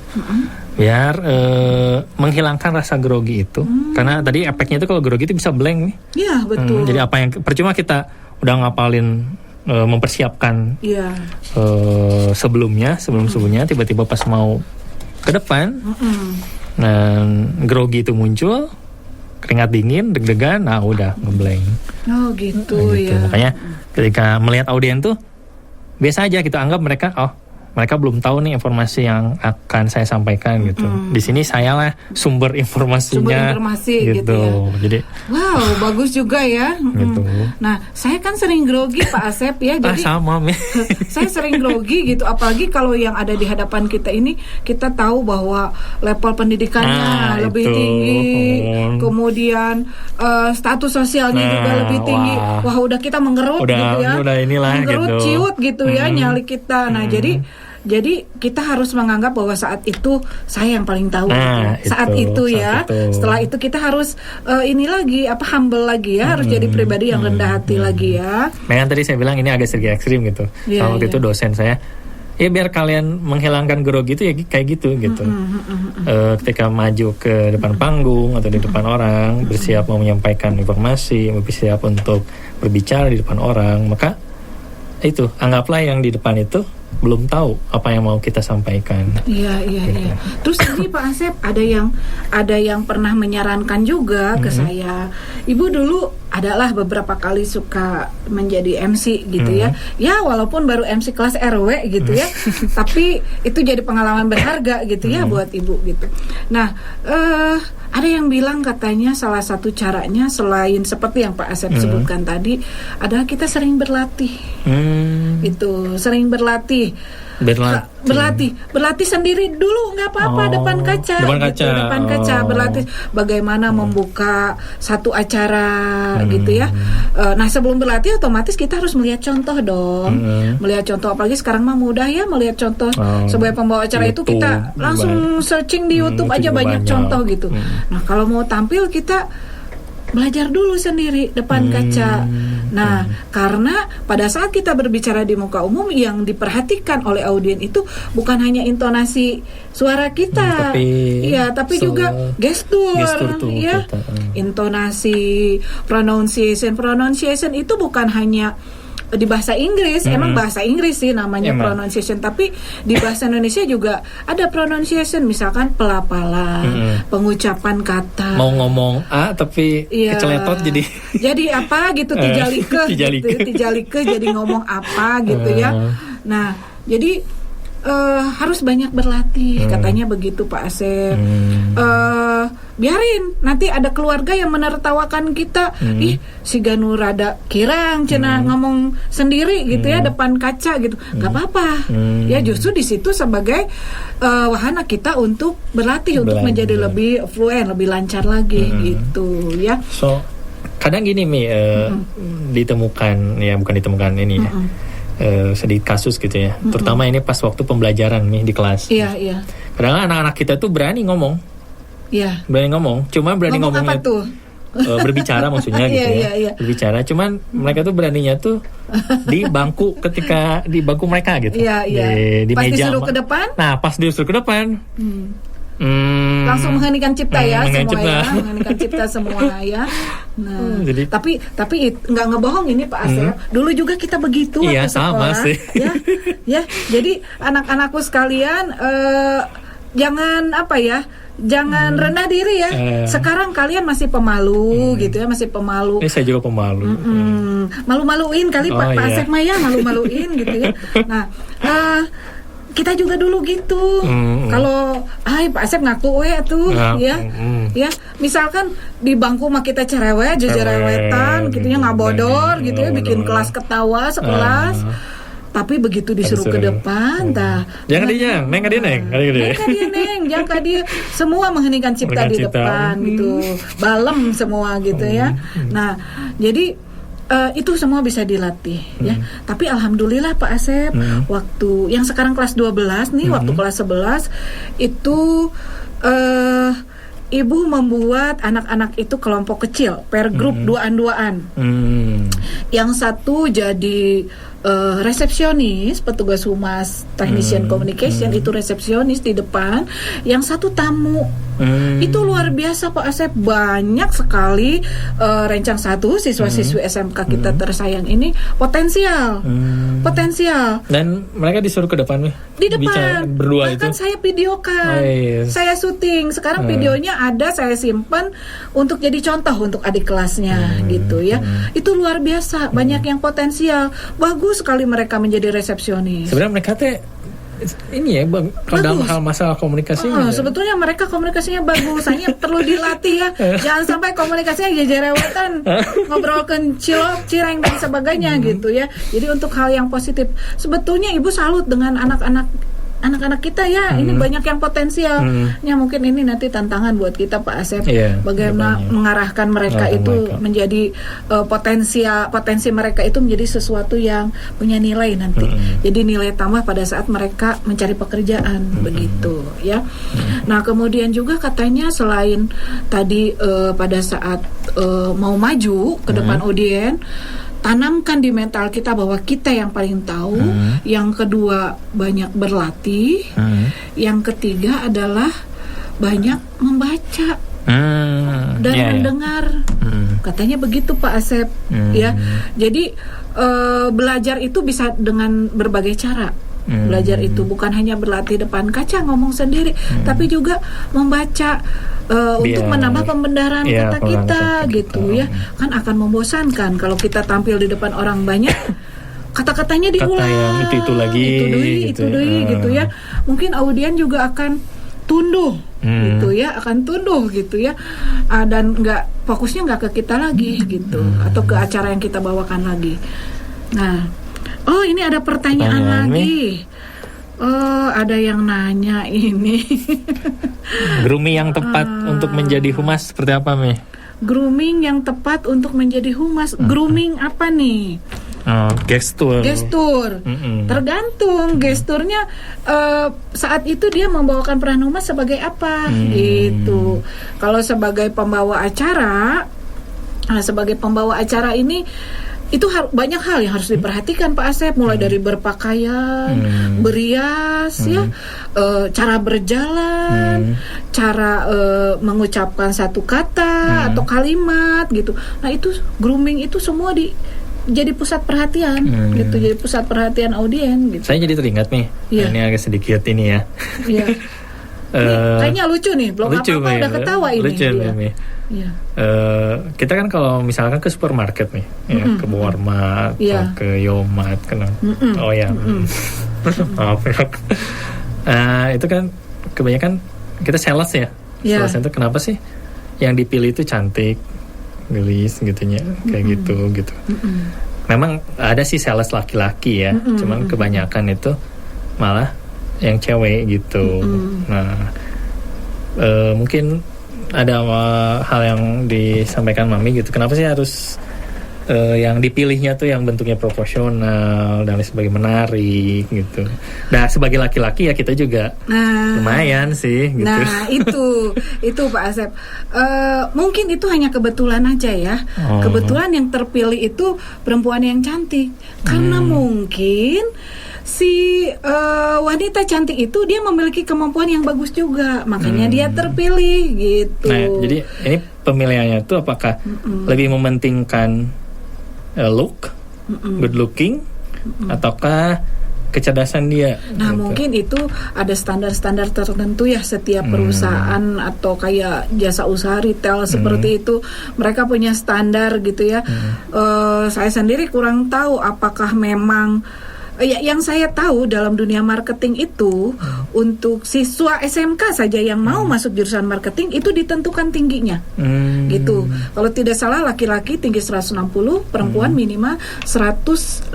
Biar menghilangkan rasa grogi itu, karena tadi efeknya itu kalau grogi itu bisa blank nih. Iya betul. Jadi apa yang percuma kita udah ngapalin, mempersiapkan sebelumnya tiba-tiba pas mau ke depan, dan grogi itu muncul, keringat dingin, deg-degan, udah ngeblank. Oh gitu ya. Makanya ketika melihat audien tuh biasa aja kita anggap mereka belum tahu nih informasi yang akan saya sampaikan gitu. Di sini saya lah sumber informasinya. Gitu ya. Jadi wow, bagus juga ya. Gitu. Nah, saya kan sering grogi Pak Asep ya. Jadi sama Mi. Saya sering grogi gitu, apalagi kalau yang ada di hadapan kita ini kita tahu bahwa level pendidikannya lebih tinggi, kemudian status sosialnya juga lebih tinggi. Wah, udah kita mengerut gitu ya. Mengerut gitu. Ciut gitu ya nyali kita. Nah, jadi kita harus menganggap bahwa saat itu saya yang paling tahu. Saat itu. Setelah itu kita harus humble lagi ya, harus jadi pribadi yang rendah hati lagi ya. Memang tadi saya bilang ini agak sedikit ekstrim gitu. Waktu itu dosen saya ya biar kalian menghilangkan grogi itu ya kayak gitu. Ketika maju ke depan panggung atau di depan orang, bersiap mau menyampaikan informasi, bersiap untuk berbicara di depan orang, maka itu anggaplah yang di depan itu belum tahu apa yang mau kita sampaikan. Iya. Terus ini Pak Asep ada yang pernah menyarankan juga ke saya. Ibu dulu adalah beberapa kali suka menjadi MC gitu ya. Ya walaupun baru MC kelas RW gitu ya. Tapi itu jadi pengalaman berharga gitu ya buat Ibu gitu. Nah, ada yang bilang katanya salah satu caranya selain seperti yang Pak Asep sebutkan tadi adalah kita sering berlatih. Itu sering berlatih sendiri dulu nggak apa-apa depan kaca berlatih bagaimana membuka satu acara gitu ya. Nah sebelum berlatih otomatis kita harus melihat contoh dong, melihat contoh, apalagi sekarang mah mudah ya melihat contoh. Sebagai pembawa acara YouTube, itu kita langsung searching di YouTube aja banyak contoh gitu. Nah kalau mau tampil kita belajar dulu sendiri depan kaca. Nah, karena pada saat kita berbicara di muka umum yang diperhatikan oleh audien itu bukan hanya intonasi suara kita, tapi juga gestur ya. Intonasi, pronunciation itu bukan hanya di bahasa Inggris, emang bahasa Inggris sih namanya pronunciation, tapi di bahasa Indonesia juga ada pronunciation, misalkan pelafalan, pengucapan kata. Mau ngomong A tapi keceletot jadi apa gitu, tijalike jadi ngomong apa gitu ya. Nah, jadi harus banyak berlatih, katanya begitu Pak Asep. Biarin nanti ada keluarga yang menertawakan kita, ih si Ganu rada kirang cenah ngomong sendiri gitu ya depan kaca gitu, nggak apa-apa. Ya justru di situ sebagai wahana kita untuk berlatih untuk menjadi lebih fluent, lebih lancar lagi gitu ya. So kadang gini ditemukan ya, bukan ditemukan ini ya. Sedikit kasus gitu ya, terutama ini pas waktu pembelajaran nih di kelas. Iya. Kadang anak-anak kita tuh berani ngomong. Cuma berani ngomongnya apa tuh? Berbicara maksudnya gitu Iya. Berbicara, cuman mereka tuh beraninya tuh di bangku di bangku mereka gitu. Di pas meja. Disuruh ke depan? Nah, pas disuruh ke depan. Langsung menghentikan cipta menghentikan cipta semua ya. Nah, jadi, tapi nggak ngebohong ini Pak Asep. Dulu juga kita begitu waktu sama sekolah. Sih. Ya. Jadi anak-anakku sekalian jangan rendah diri ya. Sekarang kalian masih pemalu gitu ya, masih pemalu. Ini saya juga pemalu. Malu-maluin kali Pak Asep mah ya, malu-maluin gitu ya. Nah, kita juga dulu gitu. Kalau Pak Asep ngaku tuh ya. Misalkan di bangku mah kita cerewet, jerewetan gitu ya, ngabodor gitu ya, bikin kelas ketawa sekelas. Tapi begitu disuruh ke depan, jangan dia semua mengheningkan cipta di depan gitu, balem semua gitu ya. Nah, jadi itu semua bisa dilatih ya. Tapi alhamdulillah Pak Asep, waktu yang sekarang kelas 12 nih, waktu kelas 11 itu Ibu membuat anak-anak itu kelompok kecil, per grup duaan-duaan. Yang satu jadi resepsionis, petugas humas, technician communication, itu resepsionis di depan. Yang satu tamu. Itu luar biasa Pak Asep, banyak sekali rencang 1 siswa-siswi SMK kita tersayang ini potensial. Dan mereka disuruh ke depan nih. Di depan. Berdua bahkan itu saya videokan, saya syuting. Sekarang videonya ada, saya simpan untuk jadi contoh untuk adik kelasnya gitu ya. Itu luar biasa, banyak yang potensial. Bagus sekali mereka menjadi resepsionis. Sebenarnya mereka ini ya kalau dalam hal masalah komunikasi sebetulnya mereka komunikasinya bagus, hanya perlu dilatih ya. Jangan sampai komunikasinya jerewetan, ngobrolkan cilok, cireng dan sebagainya gitu ya. Jadi untuk hal yang positif, sebetulnya Ibu salut dengan anak-anak kita ya. Ini banyak yang potensial. Ya mungkin ini nanti tantangan buat kita Pak Asep, bagaimana mengarahkan mereka itu menjadi potensi mereka itu menjadi sesuatu yang punya nilai nanti. Jadi nilai tambah pada saat mereka mencari pekerjaan begitu ya. Nah, kemudian juga katanya selain tadi pada saat mau maju ke depan audien, tanamkan di mental kita bahwa kita yang paling tahu. Yang kedua, banyak berlatih. Yang ketiga adalah banyak membaca dan mendengar. Katanya begitu Pak Asep. Ya, jadi belajar itu bisa dengan berbagai cara. Belajar itu bukan hanya berlatih depan kaca ngomong sendiri, tapi juga membaca untuk menambah pembenaran kata kita gitu ya. Kan akan membosankan kalau kita tampil di depan orang banyak. Kata-katanya diulang, kata itu lagi, itu gitu ya. Mungkin audien juga akan tunduh gitu ya, dan fokusnya nggak ke kita lagi gitu, atau ke acara yang kita bawakan lagi. Nah, ini ada pertanyaan lagi. Ada yang nanya ini. Grooming yang tepat untuk menjadi humas seperti apa, Mi? Grooming yang tepat untuk menjadi humas. Grooming apa nih? Gestur. Tergantung gesturnya saat itu dia membawakan peran humas sebagai apa gitu. Kalau sebagai pembawa acara, ini itu banyak hal yang harus diperhatikan Pak Asep, mulai dari berpakaian, berias ya, cara berjalan, cara mengucapkan satu kata atau kalimat gitu. Nah, itu grooming itu semua jadi pusat perhatian gitu, jadi pusat perhatian audien gitu. Saya jadi teringat nih, ini agak sedikit ini ya. Iya. Kayaknya lucu nih, belum lucu, apa-apa udah ketawa ini. Lucu nih. Iya. Kita kan kalau misalkan ke supermarket nih, ya, ke Walmart, atau ke Yomart, maaf ya. Itu kan kebanyakan kita sales ya. Sales itu kenapa sih yang dipilih itu cantik, gelis gitunya, kayak gitu. Memang ada sih sales laki-laki ya, cuman kebanyakan itu malah yang cewek gitu. Nah, mungkin ada hal yang disampaikan Mami gitu. Kenapa sih harus yang dipilihnya tuh yang bentuknya proporsional dan sebagainya, menarik gitu. Nah, sebagai laki-laki ya kita juga lumayan sih gitu. Nah, itu Pak Asep. Mungkin itu hanya kebetulan aja ya. Kebetulan yang terpilih itu perempuan yang cantik. Karena mungkin si wanita cantik itu dia memiliki kemampuan yang bagus juga, makanya dia terpilih gitu. Nah, jadi ini pemilihannya itu apakah lebih mementingkan look, good looking, ataukah kecerdasan dia? Nah, gitu. mungkin itu ada standar-standar tertentu ya, setiap perusahaan atau kayak jasa usaha retail seperti itu, mereka punya standar gitu ya. Saya sendiri kurang tahu apakah memang yang saya tahu dalam dunia marketing itu untuk siswa SMK saja yang mau masuk jurusan marketing itu ditentukan tingginya gitu. Kalau tidak salah laki-laki tinggi 160, perempuan minimal 155.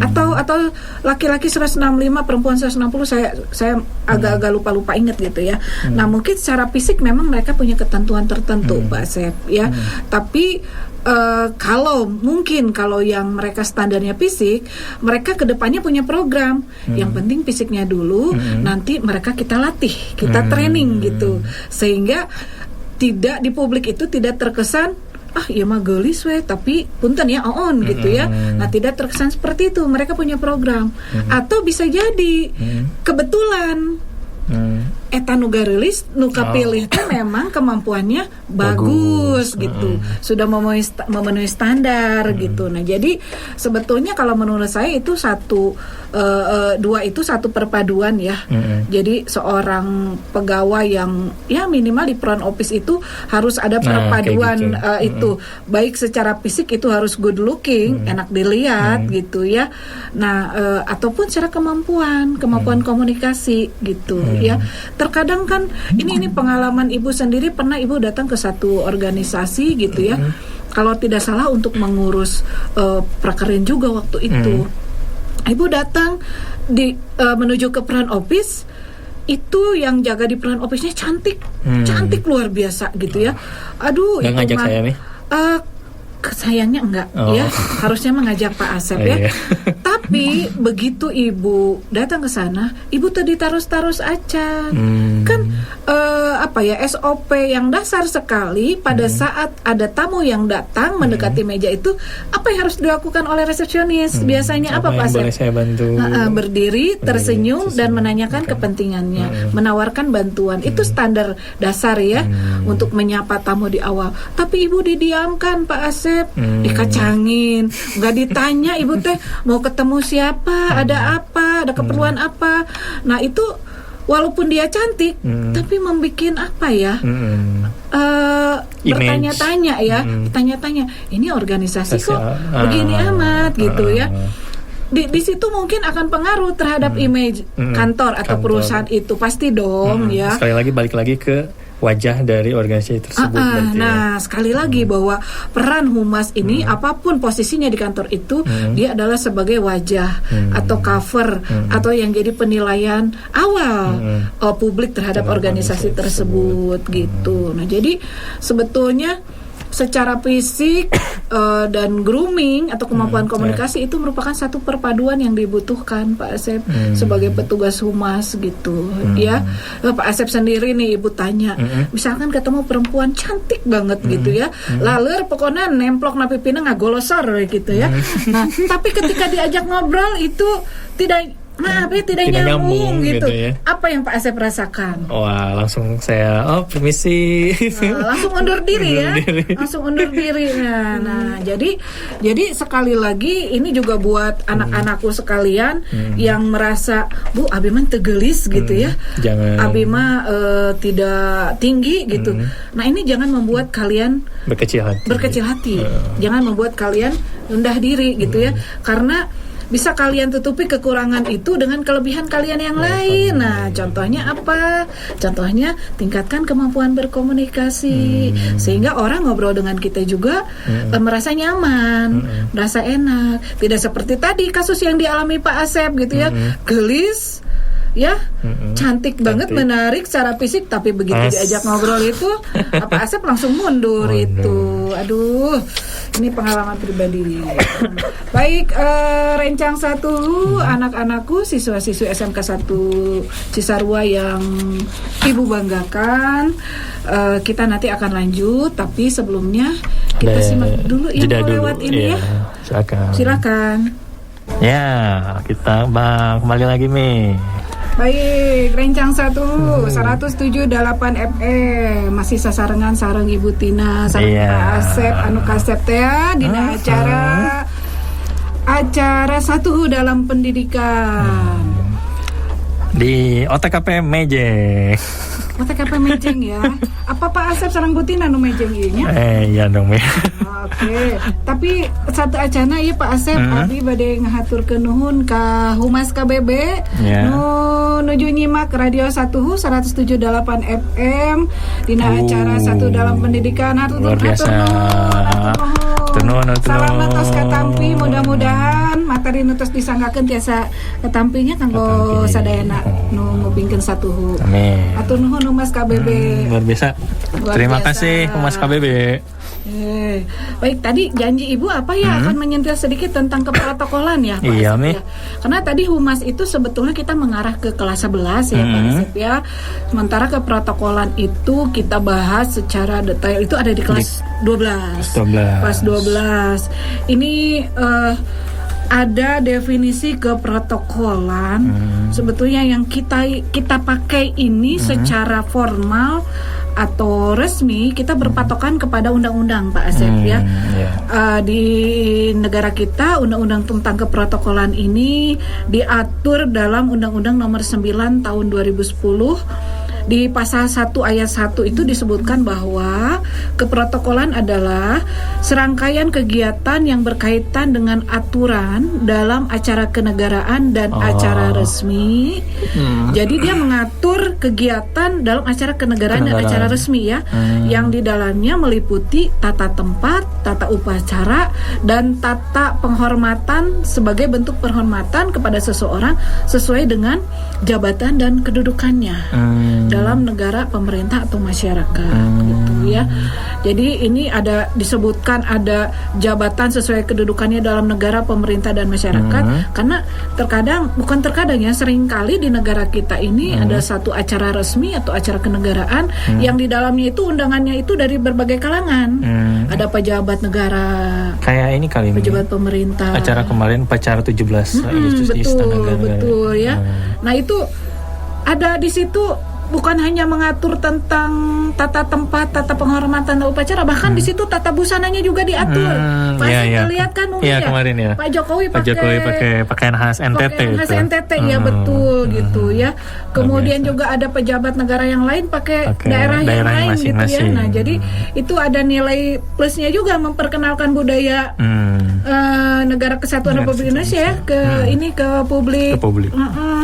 Atau laki-laki 165, perempuan 160, saya agak-agak lupa ingat gitu ya. Nah, mungkin secara fisik memang mereka punya ketentuan tertentu Pak Sep ya. Tapi kalau yang mereka standarnya fisik, mereka kedepannya punya program. Yang penting fisiknya dulu, nanti mereka kita latih, kita training gitu, sehingga tidak di publik itu tidak terkesan iya mah gelis weh, tapi punten ya gitu ya. Nah, tidak terkesan seperti itu. Mereka punya program. Atau bisa jadi kebetulan eta nu garelis nu kapilih itu memang kemampuannya bagus gitu, sudah memenuhi standar gitu. Nah, jadi sebetulnya kalau menurut saya itu dua itu satu perpaduan ya. Jadi seorang pegawai yang ya minimal di front office itu harus ada perpaduan itu, baik secara fisik itu harus good looking, enak dilihat gitu ya. Nah, ataupun secara kemampuan komunikasi gitu ya. Terkadang kan ini pengalaman Ibu sendiri, pernah Ibu datang ke satu organisasi gitu ya. Kalau tidak salah untuk mengurus prakerin juga waktu itu. Ibu datang menuju ke front office, itu yang jaga di front office-nya cantik luar biasa gitu ya. Aduh, nggak ngajak saya nih? Sayangnya enggak ya, harusnya mengajak Pak Asep ya. Tapi begitu ibu datang ke sana, ibu tadi tarus acan. Kan SOP yang dasar sekali pada saat ada tamu yang datang mendekati meja itu, apa yang harus dilakukan oleh resepsionis? Biasanya apa Pak Asep? Boleh saya bantu? Berdiri, tersenyum dan menanyakan kepentingannya, menawarkan bantuan. Itu standar dasar ya untuk menyapa tamu di awal. Tapi ibu didiamkan Pak Asep, dikacangin, nggak ditanya ibu teh mau ketemu siapa, ada apa, ada keperluan apa. Nah itu walaupun dia cantik, tapi membikin apa ya? Bertanya-tanya ya, tanya-tanya. Ini organisasi kok begini amat gitu ya. Di situ mungkin akan pengaruh terhadap image kantor atau perusahaan itu, pasti dong ya. Sekali lagi balik lagi ke wajah dari organisasi tersebut. Nah, sekali lagi bahwa peran humas ini apapun posisinya di kantor itu, dia adalah sebagai wajah atau cover atau yang jadi penilaian awal publik terhadap organisasi tersebut gitu. Nah, jadi sebetulnya secara fisik dan grooming atau kemampuan komunikasi itu merupakan satu perpaduan yang dibutuhkan Pak Asep sebagai petugas humas gitu ya. Pak Asep sendiri nih ibu tanya, misalkan ketemu perempuan cantik banget gitu ya, laler pokoknya nemplok na pipina ngagolosor gitu ya. Nah tapi ketika diajak ngobrol itu tidak nyambung gitu ya. Apa yang Pak Asep rasakan? Wah, langsung saya permisi. Langsung undur diri ya. Langsung undur diri. Nah, jadi sekali lagi ini juga buat anak-anakku sekalian yang merasa, Bu, abi mah tegelis gitu ya. Jangan. Abi mah tidak tinggi gitu. Nah, ini jangan membuat kalian berkecil hati. Jangan membuat kalian rendah diri gitu ya. Karena bisa kalian tutupi kekurangan itu dengan kelebihan kalian yang lain. Nah, contohnya apa? Contohnya tingkatkan kemampuan berkomunikasi sehingga orang ngobrol dengan kita juga merasa nyaman, merasa enak. Tidak seperti tadi kasus yang dialami Pak Asep gitu ya, gelis. Ya, cantik banget, menarik secara fisik, tapi begitu diajak ngobrol itu, Pak Asep langsung mundur itu. Aduh, ini pengalaman pribadi. Baik, Rencang 1, anak-anakku, siswa-siswi SMK 1 Cisarua yang ibu banggakan. Kita nanti akan lanjut, tapi sebelumnya kita simak dulu yang lewat ini ya. Silakan. Ya, kita kembali lagi nih. Baik, Rencang 1 107.8 FM masih sasarengan sareng Ibu Tina sareng Pak Asep anu kasep teh dina acara satu dalam pendidikan di OTKP Mejeng. OTKP Mejeng ya. Apa Pak Asep sareng Bu Tina nu Mejeng ieu nya? Iya dong. Oke. Tapi satu acana ieu Pak Asep abi bade ngahaturkeun nuhun ka Humas KBB nuju nyimak Radio 107.8 FM dina acara satu dalam pendidikan. Luar biasa. Salam tos katampi, mudah-mudahan materi nu tos disanggakeun tiasa katampinya kanggo sadayana nu ngupingkeun satuhu. Amin. Atur nuhun Humas KBB. Luar biasa. Terima kasih Humas KBB. Baik, tadi janji Ibu apa ya akan menyentil sedikit tentang keprotokolan ya Pak Iya, Asep ya. Karena tadi Humas itu sebetulnya kita mengarah ke kelas 11 ya Pak Asep ya. Sementara keprotokolan itu kita bahas secara detail itu ada di kelas 12. Kelas 12. Ini ada definisi keprotokolan sebetulnya yang kita pakai ini secara formal atau resmi kita berpatokan kepada undang-undang Pak Asep ya. Di negara kita undang-undang tentang keprotokolan ini diatur dalam Undang-Undang Nomor 9 Tahun 2010. Di pasal 1 ayat 1 itu disebutkan bahwa keprotokolan adalah serangkaian kegiatan yang berkaitan dengan aturan dalam acara kenegaraan dan acara resmi. Jadi dia mengatur kegiatan dalam acara kenegaraan dan acara resmi ya, yang di dalamnya meliputi tata tempat, tata upacara, dan tata penghormatan sebagai bentuk penghormatan kepada seseorang sesuai dengan jabatan dan kedudukannya dalam negara, pemerintah atau masyarakat gitu ya. Jadi ini ada disebutkan ada jabatan sesuai kedudukannya dalam negara, pemerintah dan masyarakat. Karena bukan terkadang ya, seringkali di negara kita ini ada satu acara resmi atau acara kenegaraan yang di dalamnya itu undangannya itu dari berbagai kalangan. Ada pejabat negara, kayak ini kali ini pejabat pemerintah. Acara kemarin upacara 17 Agustus di Istana Negara. Betul ya. Nah itu ada di situ bukan hanya mengatur tentang tata tempat, tata penghormatan dan upacara, bahkan di situ tata busananya juga diatur. Pasti lihat kan mungkin ya, kemarin ya. Pak Jokowi pakai pakaian khas NTT. Pakaian khas NTT ya betul gitu ya. Kemudian juga ada pejabat negara yang lain pakai daerah yang lain gitu ya. Nah jadi itu ada nilai plusnya juga memperkenalkan budaya negara kesatuan Republik Indonesia ya ke publik.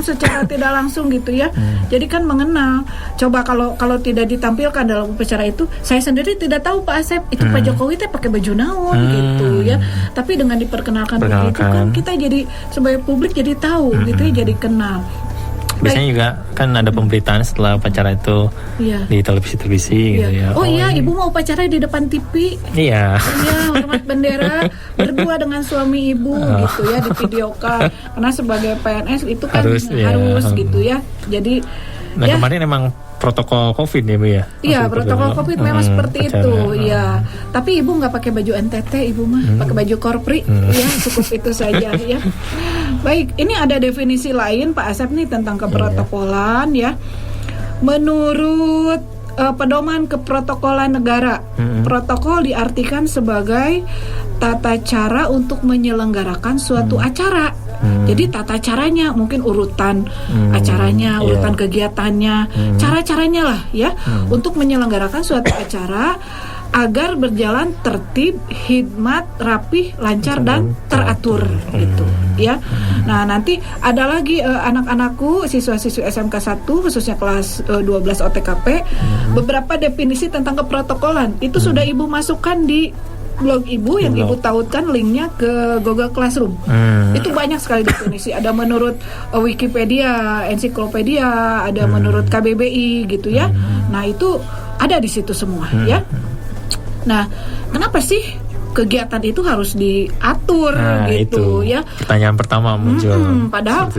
Secara tidak langsung gitu ya. Jadi kan mengenal. Coba kalau tidak ditampilkan dalam upacara itu, saya sendiri tidak tahu Pak Asep itu Pak Jokowi teh pakai baju naon gitu ya. Tapi dengan diperkenalkan begitu kan kita jadi sebagai publik jadi tahu gitu ya, jadi kenal. Biasanya juga kan ada pemberitaan setelah upacara itu di televisi gitu ya. Oh iya, ibu mau upacara di depan TV. Iya, hormat bendera berdua dengan suami ibu gitu ya, di video call. Karena sebagai PNS itu kan harus gitu ya. Jadi kemarin emang protokol COVID ya Bu ya? Iya, protokol COVID memang seperti itu ya. Tapi ibu nggak pakai baju NTT, ibu mah pakai baju korpri ya, cukup itu saja ya. Baik, ini ada definisi lain Pak Asep nih tentang keprotokolan ya. Menurut pedoman keprotokolan negara, protokol diartikan sebagai tata cara untuk menyelenggarakan suatu acara. Jadi tata caranya, mungkin urutan acaranya, urutan kegiatannya, cara-caranya lah ya, untuk menyelenggarakan suatu acara agar berjalan tertib, hikmat, rapih, lancar dan teratur gitu ya. Nah, nanti ada lagi anak-anakku, siswa-siswi SMK 1 khususnya kelas 12 OTKP, beberapa definisi tentang keprotokolan. Itu sudah Ibu masukkan di blog Ibu yang Ibu tautkan linknya ke Google Classroom. Itu banyak sekali definisi. Ada menurut Wikipedia, ensiklopedia, ada menurut KBBI gitu ya. Nah, itu ada di situ semua ya. Nah, kenapa sih kegiatan itu harus diatur gitu itu ya? Pertanyaan pertama muncul. Padahal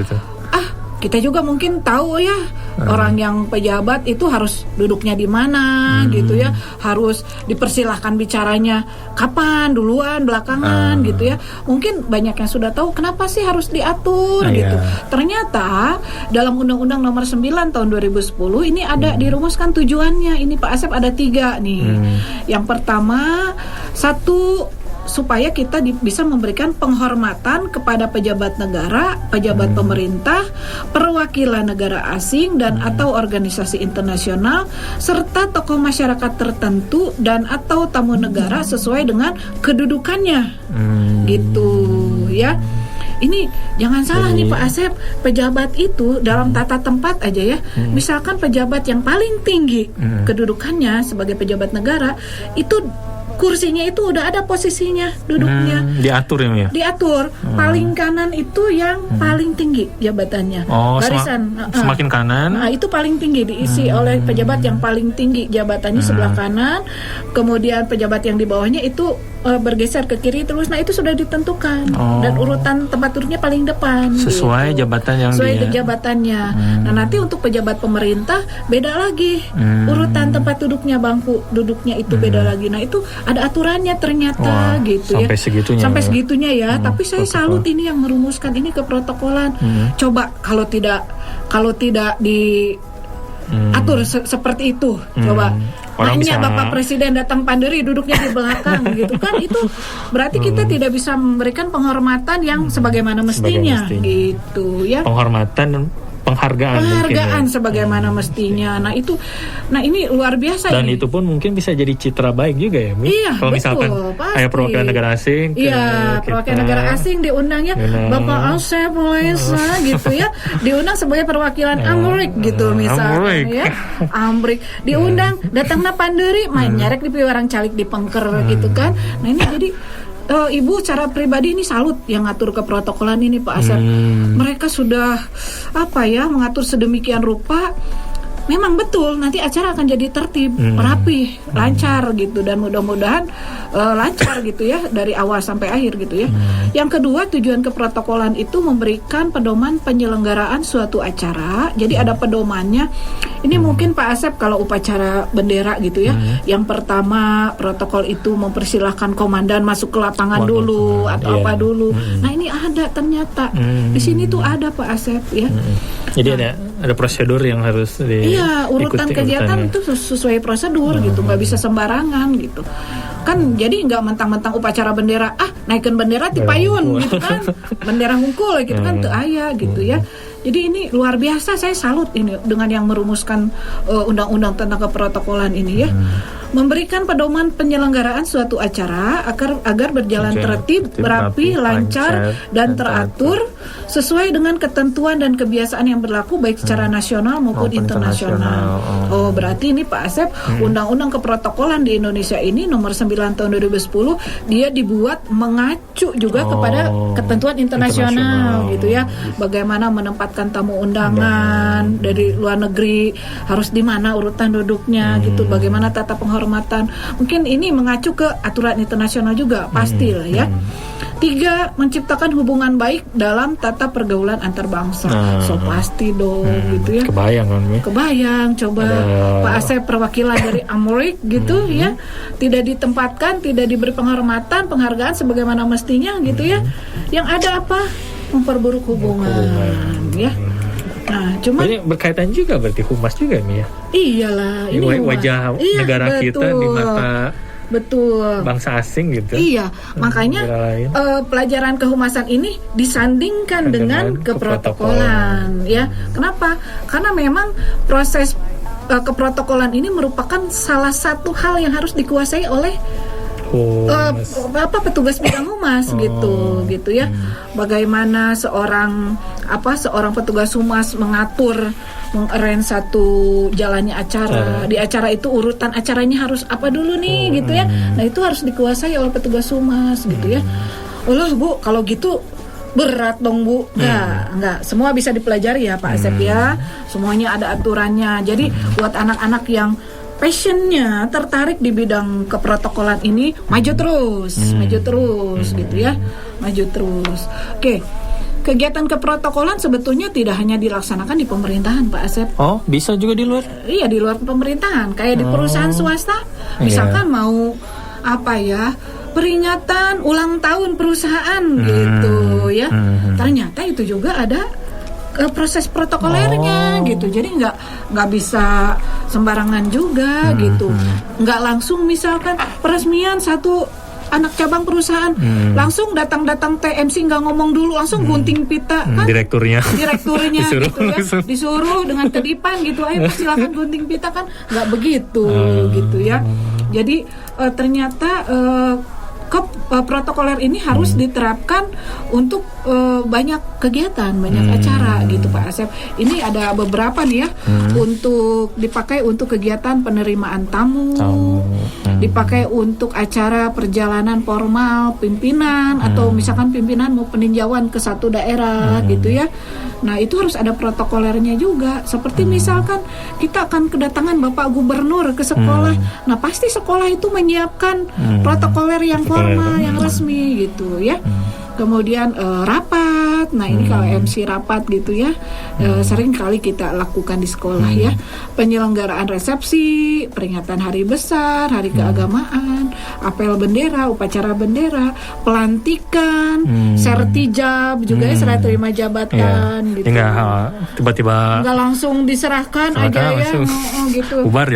kita juga mungkin tahu ya, orang yang pejabat itu harus duduknya di mana gitu ya, harus dipersilahkan bicaranya kapan, duluan, belakangan gitu ya. Mungkin banyak yang sudah tahu kenapa sih harus diatur gitu. Ternyata dalam Undang-Undang Nomor 9 tahun 2010 ini ada dirumuskan tujuannya. Ini Pak Asep ada 3 nih. Yang pertama, 1, supaya kita bisa memberikan penghormatan kepada pejabat negara, pejabat pemerintah, perwakilan negara asing dan atau organisasi internasional, serta tokoh masyarakat tertentu dan atau tamu negara sesuai dengan kedudukannya. Gitu ya. Ini jangan salah nih Pak Asep, pejabat itu dalam tata tempat aja ya. Misalkan pejabat yang paling tinggi kedudukannya sebagai pejabat negara itu kursinya itu udah ada posisinya, duduknya diatur ya? Diatur. Paling kanan itu yang paling tinggi jabatannya. Barisan semakin kanan. Nah, itu paling tinggi diisi oleh pejabat yang paling tinggi jabatannya sebelah kanan. Kemudian pejabat yang di bawahnya itu bergeser ke kiri terus. Nah, itu sudah ditentukan dan urutan tempat duduknya paling depan. Sesuai gitu. Jabatan yang sesuai jabatannya. Nah, nanti untuk pejabat pemerintah beda lagi. Urutan tempat duduknya, bangku duduknya itu beda lagi. Nah, itu ada aturannya ternyata gitu sampai ya. Sampai segitunya ya. Tapi saya salut ini yang merumuskan ini keprotokolan. Coba kalau tidak diatur seperti itu, coba. Hanya Bapak Presiden datang pandiri duduknya di belakang gitu kan, itu berarti kita tidak bisa memberikan penghormatan yang sebagaimana mestinya gitu ya. Penghargaan sebagaimana mestinya. Nah ini luar biasa. Dan itu pun mungkin bisa jadi citra baik juga ya, Mi? Iya, kalau misalkan kayak perwakilan negara asing. Iya, perwakilan negara asing diundangnya Bapak Asep Malaysia gitu ya, diundang sebagai perwakilan Amrik gitu misalnya ya. Amrik diundang datangnya panderi main nyarek di piwarang calik di pengker gitu kan. Nah ini jadi Ibu secara pribadi ini salut yang ngatur keprotokolan ini Pak Asep. Mereka sudah mengatur sedemikian rupa memang betul nanti acara akan jadi tertib, rapih, lancar gitu, dan mudah-mudahan lancar gitu ya dari awal sampai akhir gitu ya. Yang kedua, tujuan keprotokolan itu memberikan pedoman penyelenggaraan suatu acara. Jadi ada pedomannya. Ini mungkin Pak Asep kalau upacara bendera gitu ya. Yang pertama, protokol itu mempersilahkan komandan masuk ke lapangan dulu atau apa dulu. Nah, ini ada ternyata. Di sini tuh ada Pak Asep ya. Jadi ada prosedur yang harus urutan kegiatan itu sesuai prosedur gitu, nggak bisa sembarangan gitu kan. Jadi nggak mentang-mentang upacara bendera naikin bendera ti payun gitu kan, bendera hungkul gitu kan, teu aya gitu ya. Jadi ini luar biasa, saya salut ini dengan yang merumuskan undang-undang tentang keprotokolan ini ya. Memberikan pedoman penyelenggaraan suatu acara agar berjalan tertib, rapi, lancar, dan teratur sesuai dengan ketentuan dan kebiasaan yang berlaku baik secara nasional maupun internasional. Oh, berarti ini Pak Asep, Undang-Undang Keprotokolan di Indonesia ini nomor 9 tahun 2010 dia dibuat mengacu juga kepada ketentuan internasional gitu ya. Bagaimana menempatkan tamu undangan dari luar negeri, harus di mana urutan duduknya gitu, bagaimana tata penghormatan. Mungkin ini mengacu ke aturan internasional juga, pasti lah ya. 3, menciptakan hubungan baik dalam tata pergaulan antar bangsa. So pasti dong gitu ya. Kebayang kan? Kebayang, coba Pak Asep perwakilan dari Amrik gitu ya, tidak ditempatkan, tidak diberi penghormatan, penghargaan sebagaimana mestinya gitu ya. Yang ada apa? Memperburuk hubungan ya. Nah, cuma ini berkaitan juga berarti humas juga nih ya. Iyalah, ini wajah negara kita di mata bangsa asing gitu. Iya, makanya pelajaran kehumasan ini disandingkan dengan keprotokolan ya. Kenapa? Karena memang proses keprotokolan ini merupakan salah satu hal yang harus dikuasai oleh petugas bidang humas gitu ya. Bagaimana seorang petugas humas mengarrange satu jalannya acara. Di acara itu urutan acaranya harus apa dulu nih gitu ya. Nah, itu harus dikuasai oleh petugas humas gitu ya. Bu, kalau gitu berat dong Bu. Enggak, semua bisa dipelajari ya Pak Asep ya. Semuanya ada aturannya. Jadi buat anak-anak yang passionnya tertarik di bidang keprotokolan ini, maju terus gitu ya, maju terus. Oke, kegiatan keprotokolan sebetulnya tidak hanya dilaksanakan di pemerintahan Pak Asep. Oh, bisa juga di luar? Iya, di luar pemerintahan, kayak di perusahaan swasta, misalkan mau peringatan ulang tahun perusahaan gitu ya. Ternyata itu juga ada proses protokolernya gitu. Jadi nggak bisa sembarangan juga gitu. Nggak langsung misalkan peresmian satu anak cabang perusahaan langsung datang TMC nggak ngomong dulu, langsung gunting pita kan direkturnya disuruh, gitu ya, disuruh dengan kedipan gitu, ayo silakan gunting pita kan, nggak begitu gitu ya. Jadi ternyata protokoler ini harus diterapkan untuk banyak kegiatan, banyak acara gitu Pak Asep. Ini ada beberapa nih ya, untuk dipakai untuk kegiatan penerimaan tamu, dipakai untuk acara perjalanan formal pimpinan, atau misalkan pimpinan mau peninjauan ke satu daerah gitu ya. Nah, itu harus ada protokolernya juga. Seperti misalkan kita akan kedatangan Bapak Gubernur ke sekolah. Nah, pasti sekolah itu menyiapkan protokoler yang formal, yang resmi gitu ya. Kemudian rapat. Nah, ini kalau MC rapat gitu ya, sering kali kita lakukan di sekolah ya. Penyelenggaraan resepsi, peringatan hari besar, hari keagamaan, apel bendera, upacara bendera, pelantikan, sertijab juga ya, serah terima jabatan gitu. Tiba-tiba nggak langsung diserahkan aja ya, gitu. Bubar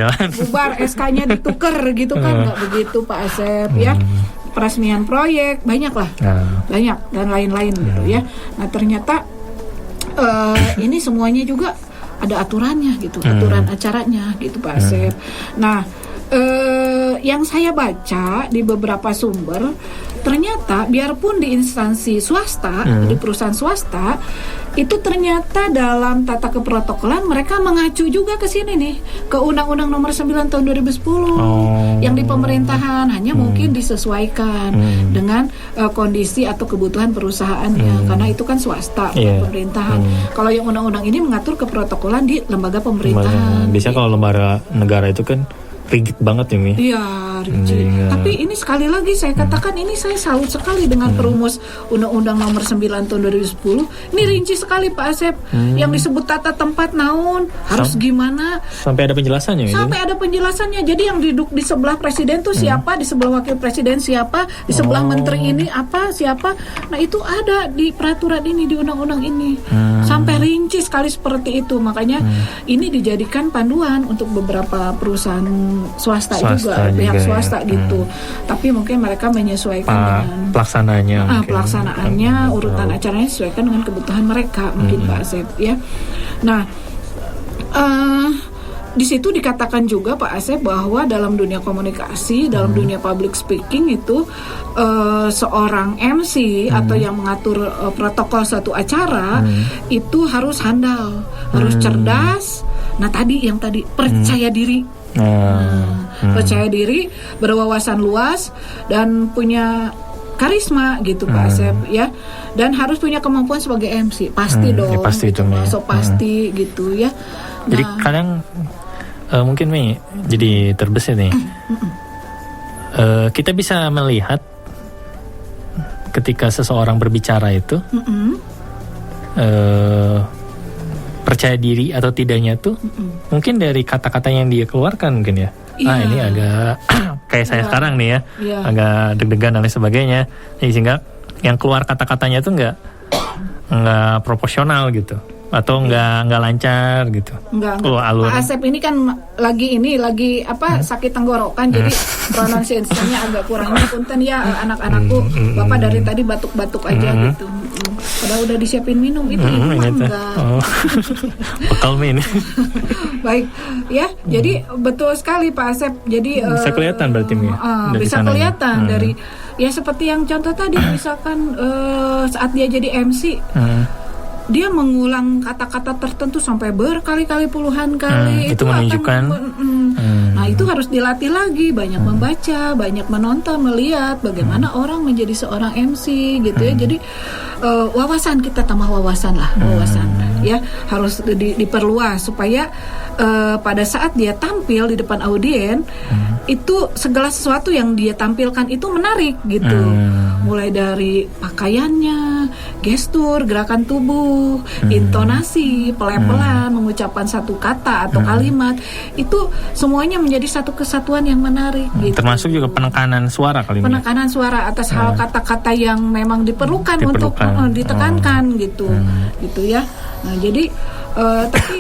SK-nya ditukar gitu kan, nggak begitu Pak Asep ya. Peresmian proyek banyak dan lain-lain gitu ya. Nah, ternyata ini semuanya juga ada aturannya gitu, aturan acaranya gitu Pak Asep. Nah, yang saya baca di beberapa sumber ternyata biarpun di instansi swasta, di perusahaan swasta, itu ternyata dalam tata keprotokolan mereka mengacu juga ke sini nih, ke Undang-Undang Nomor 9 Tahun 2010 yang di pemerintahan, hanya mungkin disesuaikan dengan kondisi atau kebutuhan perusahaannya, karena itu kan swasta, pemerintahan. Kalau yang undang-undang ini mengatur keprotokolan di lembaga pemerintahan. Biasanya kalau lembaga negara itu kan rigid banget ya, Mi? Iya, rigid. Tapi ini sekali lagi saya katakan, ini saya salut sekali dengan perumus Undang-Undang Nomor 9 Tahun 2010. Ini rinci sekali Pak Asep. Yang disebut tata tempat naon, harus gimana. Sampai ada penjelasannya gitu? Sampai ada penjelasannya. Jadi yang duduk di sebelah presiden tuh siapa, di sebelah wakil presiden siapa, di sebelah menteri ini apa, siapa. Nah itu ada di peraturan ini, di undang-undang ini. Sampai rinci sekali seperti itu. Makanya ini dijadikan panduan untuk beberapa perusahaan swasta juga, pihak swasta gitu. Tapi mungkin mereka menyesuaikan dengan pelaksanaannya, urutan acaranya sesuaikan dengan kebutuhan mereka, mungkin Pak Asep ya. Nah, di situ dikatakan juga Pak Asep bahwa dalam dunia komunikasi, dalam dunia public speaking itu seorang MC atau yang mengatur protokol suatu acara itu harus handal, harus cerdas. Nah tadi percaya diri. Percaya diri, berwawasan luas dan punya karisma gitu Pak Asep ya, dan harus punya kemampuan sebagai MC pasti dong, pasti gitu, pasti gitu ya. Jadi kadang mungkin Mi jadi terbesit nih, kita bisa melihat ketika seseorang berbicara itu percaya diri atau tidaknya tuh mungkin dari kata-kata yang dia keluarkan mungkin ya. Ini agak kayak saya sekarang nih ya, agak deg-degan dan lain sebagainya. Jadi sehingga yang keluar kata-katanya tuh nggak proporsional gitu, atau nggak lancar gitu. Pak Asep ini kan lagi sakit tenggorokan, jadi pronunciation-nya agak kurang. Punten ya anak-anakku, Bapak dari tadi batuk-batuk aja gitu. Padahal udah disiapin minum itu enggak. Bekal ini. Baik ya, jadi betul sekali Pak Asep. Jadi bisa kelihatan berarti bisa kelihatan dari ya seperti yang contoh tadi, misalkan saat dia jadi MC. Dia mengulang kata-kata tertentu sampai berkali-kali, puluhan kali. Itu menunjukkan. Nah itu harus dilatih lagi, banyak membaca, banyak menonton, melihat bagaimana orang menjadi seorang MC gitu ya. Jadi wawasan kita tambah wawasan ya, harus diperluas supaya pada saat dia tampil di depan audien itu segala sesuatu yang dia tampilkan itu menarik gitu. Mulai dari pakaiannya, gestur, gerakan tubuh, intonasi, pelepelan, mengucapkan satu kata atau kalimat, itu semuanya menjadi satu kesatuan yang menarik gitu. Termasuk juga penekanan suara kali ini. Penekanan suara atas hal kata-kata yang memang diperlukan. Untuk ditekankan gitu ya. Nah, jadi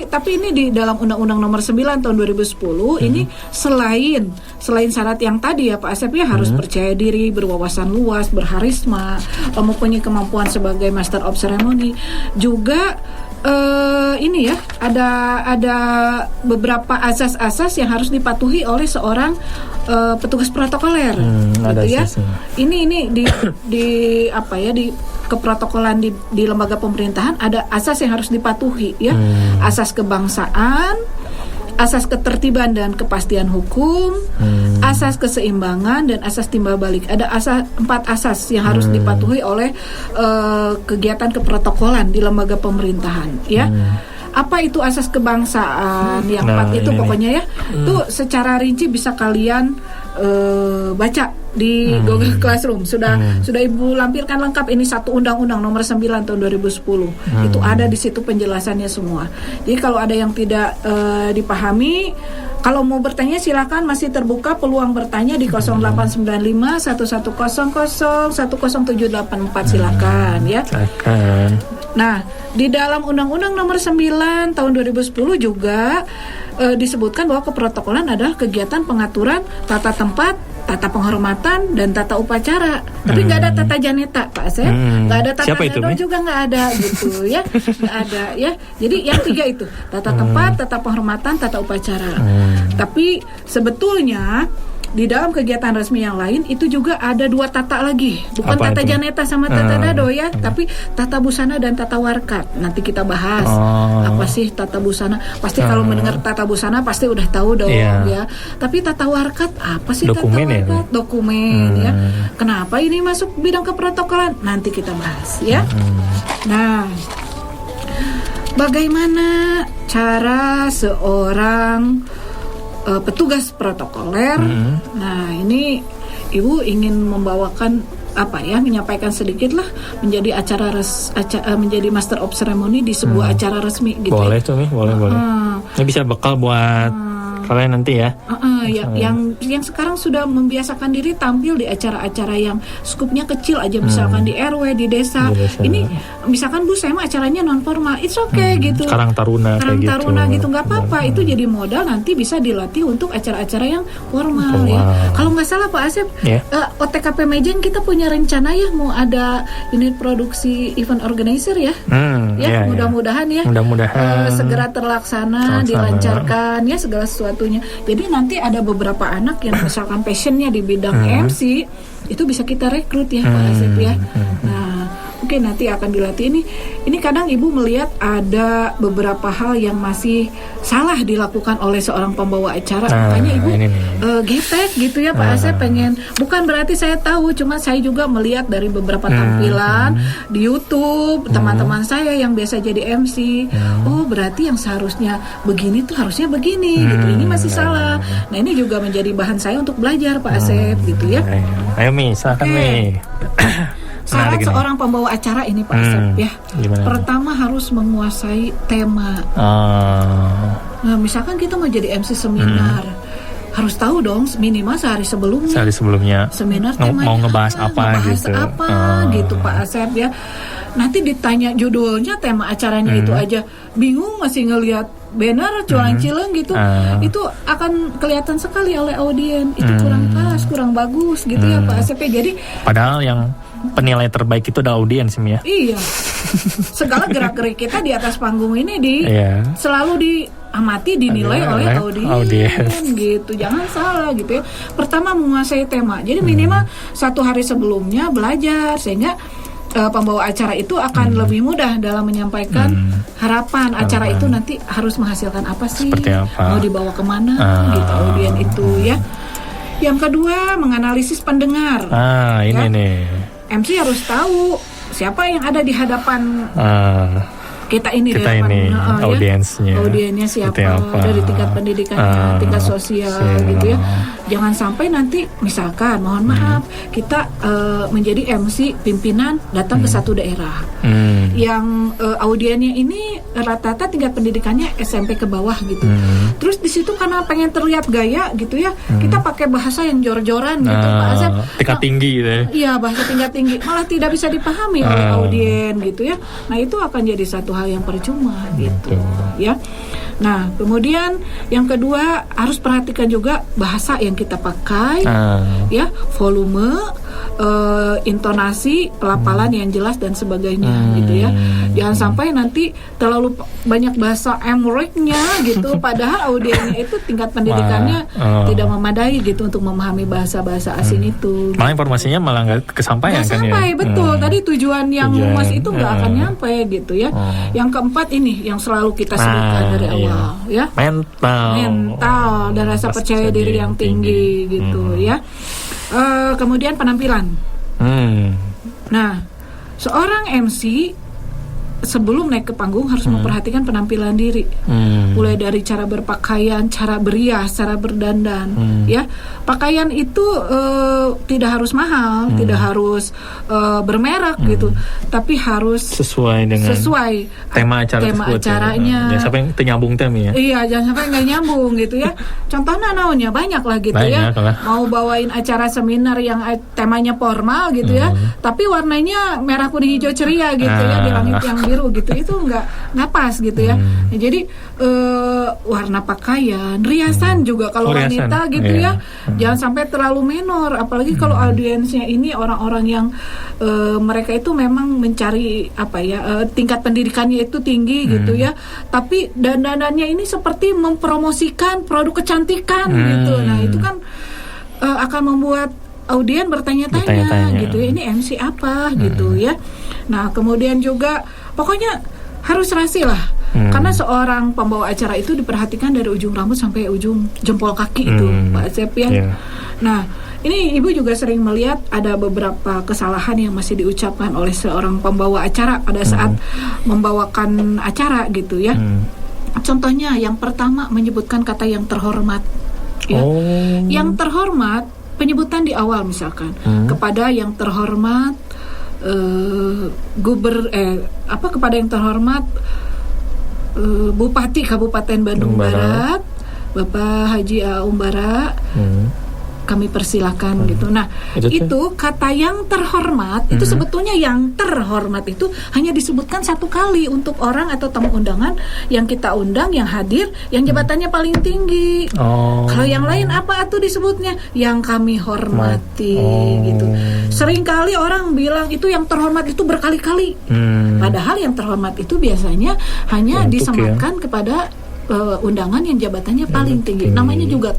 tapi ini di dalam Undang-Undang Nomor 9 Tahun 2010 ini selain syarat yang tadi ya Pak Asep ya, harus percaya diri, berwawasan luas, berharisma, mempunyai kemampuan sebagai Master of Ceremony, juga ini ya ada beberapa asas-asas yang harus dipatuhi oleh seorang petugas protokoler gitu ya. Ini di keprotokolan di lembaga pemerintahan ada asas yang harus dipatuhi ya. Asas kebangsaan, asas ketertiban dan kepastian hukum, asas keseimbangan, dan asas timbal balik. Ada 4 asas yang harus dipatuhi oleh kegiatan keprotokolan di lembaga pemerintahan ya. Apa itu asas kebangsaan? Yang 4 itu pokoknya ya. Itu secara rinci bisa kalian baca di Google Classroom. Sudah Ibu lampirkan lengkap, ini satu Undang-Undang Nomor 9 Tahun 2010. Itu ada di situ penjelasannya semua. Jadi kalau ada yang tidak dipahami, kalau mau bertanya silakan, masih terbuka peluang bertanya di 0895 1100 10784, silakan ya. Silakan. Nah, di dalam Undang-Undang Nomor 9 Tahun 2010 juga disebutkan bahwa keprotokolan adalah kegiatan pengaturan tata tempat, tata penghormatan, dan tata upacara. Tapi nggak ada tata janeta, Pak Asep. Nggak ada tata jadwal juga nggak ada gitu ya. Nggak ada ya. Jadi yang 3 itu, tata tempat, tata penghormatan, tata upacara. Tapi sebetulnya di dalam kegiatan resmi yang lain itu juga ada 2 tata lagi, bukan Apa tata itu? janeta sama tata dado ya, tapi tata busana dan tata warkat. Nanti kita bahas apa sih tata busana. Pasti kalau mendengar tata busana pasti udah tahu dong ya. Tapi tata warkat apa sih? Dokumen tata ya? warkat? Dokumen ya. Kenapa ini masuk bidang keprotokolan? Nanti kita bahas ya. Nah, bagaimana cara seorang petugas protokoler? Nah, ini Ibu ingin membawakan menyampaikan sedikit lah menjadi menjadi master of ceremony di sebuah acara resmi gitu. Boleh tuh nih, boleh. Ini bisa bekal buat kalian nanti ya. Yang sekarang sudah membiasakan diri tampil di acara-acara yang skupnya kecil aja, misalkan di RW, di desa. Ini misalkan Bu, saya mah acaranya non formal, it's okay gitu. Karang Taruna gitu nggak apa-apa. Itu jadi modal nanti bisa dilatih untuk acara-acara yang formal ya. Kalau nggak salah Pak Asep, OTKP Mejen kita punya rencana ya mau ada unit produksi event organizer ya. Mudah-mudahan ya. Segera terlaksana, dilancarkan ya segala sesuatunya. Jadi nanti ada beberapa anak yang misalkan passionnya di bidang MC itu bisa kita rekrut ya Pak Asep ya. Nah, oke, nanti akan dilatih ini kadang Ibu melihat ada beberapa hal yang masih salah dilakukan oleh seorang pembawa acara. Makanya Ibu gepek gitu ya Pak Asep, pengen, bukan berarti saya tahu, cuma saya juga melihat dari beberapa tampilan di YouTube teman-teman saya yang biasa jadi MC. Oh, berarti yang seharusnya begini tuh harusnya begini gitu. Ini masih salah. Nah, ini juga menjadi bahan saya untuk belajar Pak Asep gitu ya. Ayo Mi, silakan Mi. Syarat seorang pembawa acara ini Pak Asep ya. Pertama harus menguasai tema. Nah, misalkan kita mau jadi MC seminar, harus tahu dong minimal sehari sebelumnya. Seminar temanya mau ngebahas apa gitu Pak Asep ya. Nanti ditanya judulnya, tema acaranya itu aja bingung, masih ngelihat banner culang-cileng gitu, itu akan kelihatan sekali oleh audien. Itu kurang pas, kurang bagus gitu ya Pak Asep. Jadi padahal yang penilai terbaik itu adalah audiens ya. Iya. Segala gerak-gerik kita di atas panggung ini selalu diamati, dinilai oleh audiens gitu. Jangan salah gitu ya. Pertama menguasai tema. Jadi minimal 1 hari sebelumnya belajar sehingga pembawa acara itu akan lebih mudah dalam menyampaikan harapan acara itu nanti harus menghasilkan apa sih, mau dibawa kemana gitu audien itu ya. Yang kedua, menganalisis pendengar. Ini nih. MC harus tahu siapa yang ada di hadapan kita ini audiensnya. Audiennya siapa, dari tingkat pendidikannya, tingkat sosial gitu ya. Jangan sampai nanti misalkan mohon maaf kita menjadi MC pimpinan datang ke satu daerah yang audiennya ini rata-rata tingkat pendidikannya SMP ke bawah gitu. Terus di situ karena pengen terlihat gaya gitu ya, kita pakai bahasa yang jor-joran gitu Pak Asep. Tingkat tinggi gitu ya. Iya, bahasa tingkat tinggi malah tidak bisa dipahami oleh audien gitu ya. Nah, itu akan jadi satu hal yang percuma gitu ya. Nah, kemudian yang kedua harus perhatikan juga bahasa yang kita pakai ya, volume, intonasi, pelafalan yang jelas dan sebagainya gitu ya. Jangan sampai nanti terlalu banyak bahasa Amrik-nya gitu padahal audiennya itu tingkat pendidikannya tidak memadai gitu untuk memahami bahasa-bahasa asing itu. Malah informasinya malah nggak kesampaian kan ya. Betul. Tadi tujuan yang luas itu nggak akan nyampe gitu ya. Yang keempat ini yang selalu kita sebutkan dari awal ya. Mental dan rasa percaya diri yang tinggi gitu ya. Kemudian penampilan. Nah, seorang MC sebelum naik ke panggung harus memperhatikan penampilan diri, mulai dari cara berpakaian, cara berias, cara berdandan ya. Pakaian itu tidak harus mahal, tidak harus bermerek gitu, tapi harus sesuai dengan tema acaranya. Jangan sampai nyambung temanya. Iya, jangan sampai nggak nyambung gitu ya. Contohnya naonnya banyak lah gitu ya. Mau bawain acara seminar yang temanya formal gitu ya, tapi warnanya merah kuning hijau ceria gitu ya, di langit yang biru gitu, itu nggak pas gitu ya. Nah, jadi warna pakaian, riasan juga kalau wanita gitu ya, jangan sampai terlalu menor, apalagi kalau audiensnya ini orang-orang yang mereka itu memang mencari tingkat pendidikannya itu tinggi gitu ya, tapi dandanannya ini seperti mempromosikan produk kecantikan gitu. Nah, itu kan akan membuat audien bertanya-tanya gitu ya, ini MC apa gitu ya. Nah kemudian juga pokoknya harus serasi lah, karena seorang pembawa acara itu diperhatikan dari ujung rambut sampai ujung jempol kaki itu Pak Asep ya. Nah ini Ibu juga sering melihat ada beberapa kesalahan yang masih diucapkan oleh seorang pembawa acara pada saat membawakan acara gitu ya. Contohnya yang pertama menyebutkan kata yang terhormat ya. Yang terhormat penyebutan di awal misalkan kepada yang terhormat kepada yang terhormat Bupati Kabupaten Bandung Barat Bapak Haji Aum Bara, kami persilakan gitu. Nah, itu kata yang terhormat itu sebetulnya yang terhormat itu hanya disebutkan satu kali untuk orang atau tamu undangan yang kita undang, yang hadir, yang jabatannya paling tinggi. Kalau yang lain apa tuh disebutnya? Yang kami hormati gitu. Seringkali orang bilang itu yang terhormat itu berkali-kali. Padahal yang terhormat itu biasanya hanya disematkan kepada undangan yang jabatannya paling tinggi. Namanya juga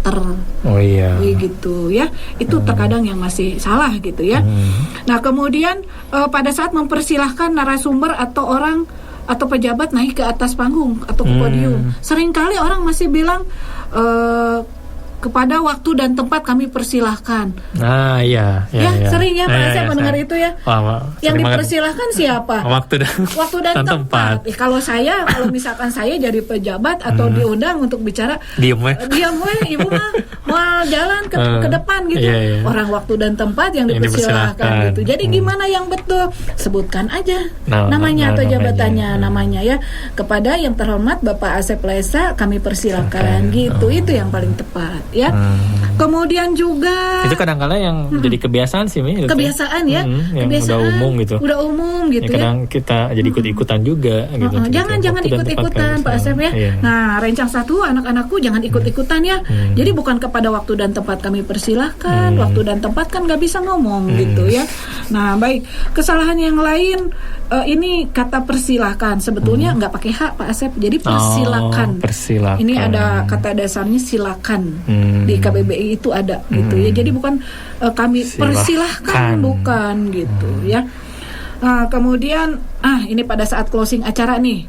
gitu ya. Itu terkadang yang masih salah gitu ya. Nah kemudian pada saat mempersilahkan narasumber atau orang atau pejabat naik ke atas panggung atau ke podium, seringkali orang masih bilang kepada waktu dan tempat kami persilahkan. Sering ya Pak Asep mendengar itu ya. Yang dipersilahkan siapa? Waktu dan tempat. Kalau misalkan saya jadi pejabat atau diundang untuk bicara, diam Ibu mah mau jalan ke depan gitu. Orang waktu dan tempat yang dipersilahkan gitu. Jadi gimana yang betul? Sebutkan aja namanya atau jabatannya namanya ya. Kepada yang terhormat Bapak Asep Lesa kami persilahkan gitu. Itu yang paling tepat. Ya, kemudian juga itu kadang-kadang yang jadi kebiasaan sih, kebiasaan ya, kebiasaan udah umum gitu kadang kita jadi ikut-ikutan juga gitu. Jangan ikut-ikutan Pak Asep ya. Nah, rencang 1 anak-anakku jangan ikut-ikutan ya. Jadi bukan kepada waktu dan tempat kami persilahkan, waktu dan tempat kan nggak bisa ngomong gitu ya. Nah, baik, kesalahan yang lain ini kata persilahkan sebetulnya nggak pakai hak Pak Asep, jadi persilakan. Ini ada kata dasarnya silakan. Di KBBI itu ada gitu ya. Jadi bukan kami persilahkan, bukan gitu ya. Kemudian ini pada saat closing acara nih.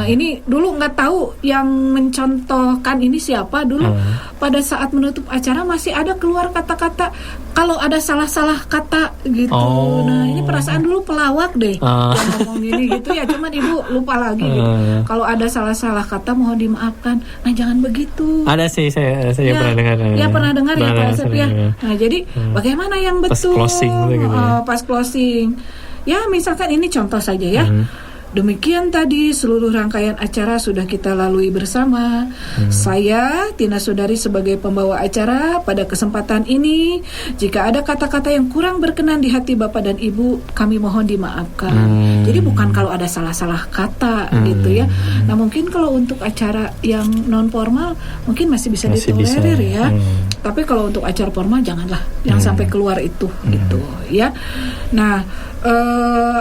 Ini dulu nggak tahu yang mencontohkan ini siapa dulu. Pada saat menutup acara masih ada keluar kata-kata kalau ada salah-salah kata gitu. Nah ini perasaan dulu pelawak deh yang ngomong gini gitu ya. Cuman Ibu lupa lagi gitu. Kalau ada salah-salah kata mohon dimaafkan. Nah jangan begitu. Ada sih saya pernah dengar. Ya pernah dengar ya Pak Asep ya. Nah jadi bagaimana yang betul pas closing. Ya misalkan ini contoh saja ya. Demikian tadi seluruh rangkaian acara sudah kita lalui bersama. Saya Tina Sudari sebagai pembawa acara pada kesempatan ini, jika ada kata-kata yang kurang berkenan di hati Bapak dan Ibu, kami mohon dimaafkan. Jadi bukan kalau ada salah-salah kata gitu ya. Nah mungkin kalau untuk acara yang non formal mungkin masih bisa ditolerir ya. Tapi kalau untuk acara formal janganlah, jangan sampai keluar itu gitu ya. Nah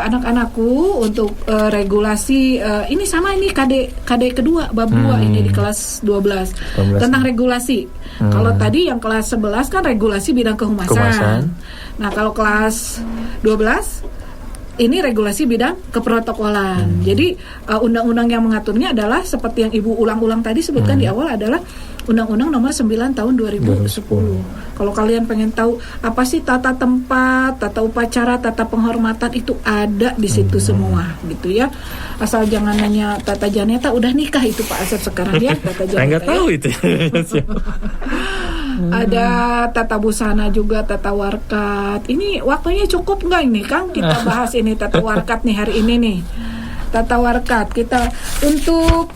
anak-anakku untuk regulasi ini sama ini KD kedua bab 2 ini di kelas 12 tentang regulasi. Kalau tadi yang kelas 11 kan regulasi bidang kehumasan. Nah kalau kelas 12 ini regulasi bidang keprotokolan. Jadi undang-undang yang mengaturnya adalah seperti yang Ibu ulang-ulang tadi sebutkan di awal adalah Undang-Undang Nomor 9 Tahun 2010. Kalau kalian pengen tahu apa sih tata tempat, tata upacara, tata penghormatan itu ada di situ semua gitu ya. Asal jangan nanya Tata Janeta udah nikah itu Pak Asep sekarang ya Tata Janeta. Saya nggak tahu itu. Ada tata busana juga, tata warkat. Ini waktunya cukup nggak ini Kang? Kita bahas ini tata warkat nih hari ini nih. Tata warkat kita untuk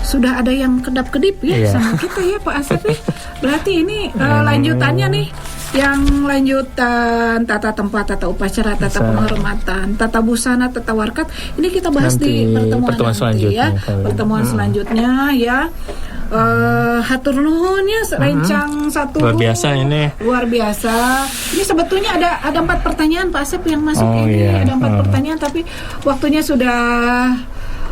sudah ada yang kedap-kedip ya sama kita ya Pak Asep ya. Berarti ini lanjutannya nih, yang lanjutan tata tempat, tata upacara, tata penghormatan, tata busana, tata warkat. Ini kita bahas nanti, di pertemuan selanjutnya ya. Pertemuan selanjutnya ya. Hatur nuhunnya rencang 1 luar biasa ini. Luar biasa. Ini sebetulnya ada 4 pertanyaan Pak Asep yang masuk ini. Ada 4 pertanyaan tapi waktunya sudah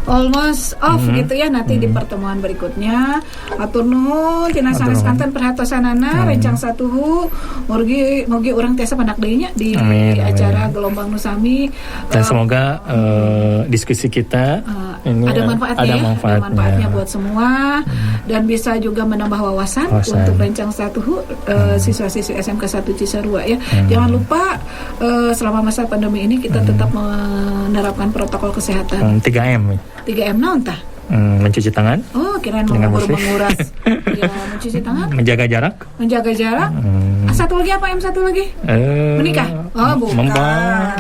almost off gitu ya. Nanti di pertemuan berikutnya atur nuhun tina saneskanten perhatosanana rencang satuhu mugi urang tiasa pendak deui nya di acara gelombang nu sami. Dan semoga diskusi kita ini ada manfaatnya buat semua dan bisa juga menambah wawasan. Untuk rencang satuhu siswa-siswi SMK 1 Cisarua ya. Jangan lupa selama masa pandemi ini kita tetap menerapkan protokol kesehatan. 3M. 3M naon tah? Mencuci tangan. Oh, kirain menguras. Ya, mencuci tangan. Menjaga jarak. Satu lagi apa? Satu lagi? Menikah. Oh, bukan.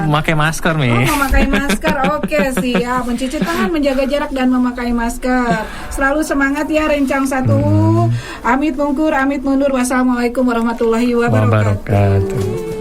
Memakai masker nih. Oh, memakai masker. Oke, siap. Mencuci tangan, menjaga jarak dan memakai masker. Selalu semangat ya rencang satu. Amit mungkur, amit mundur. Wassalamualaikum warahmatullahi wabarakatuh.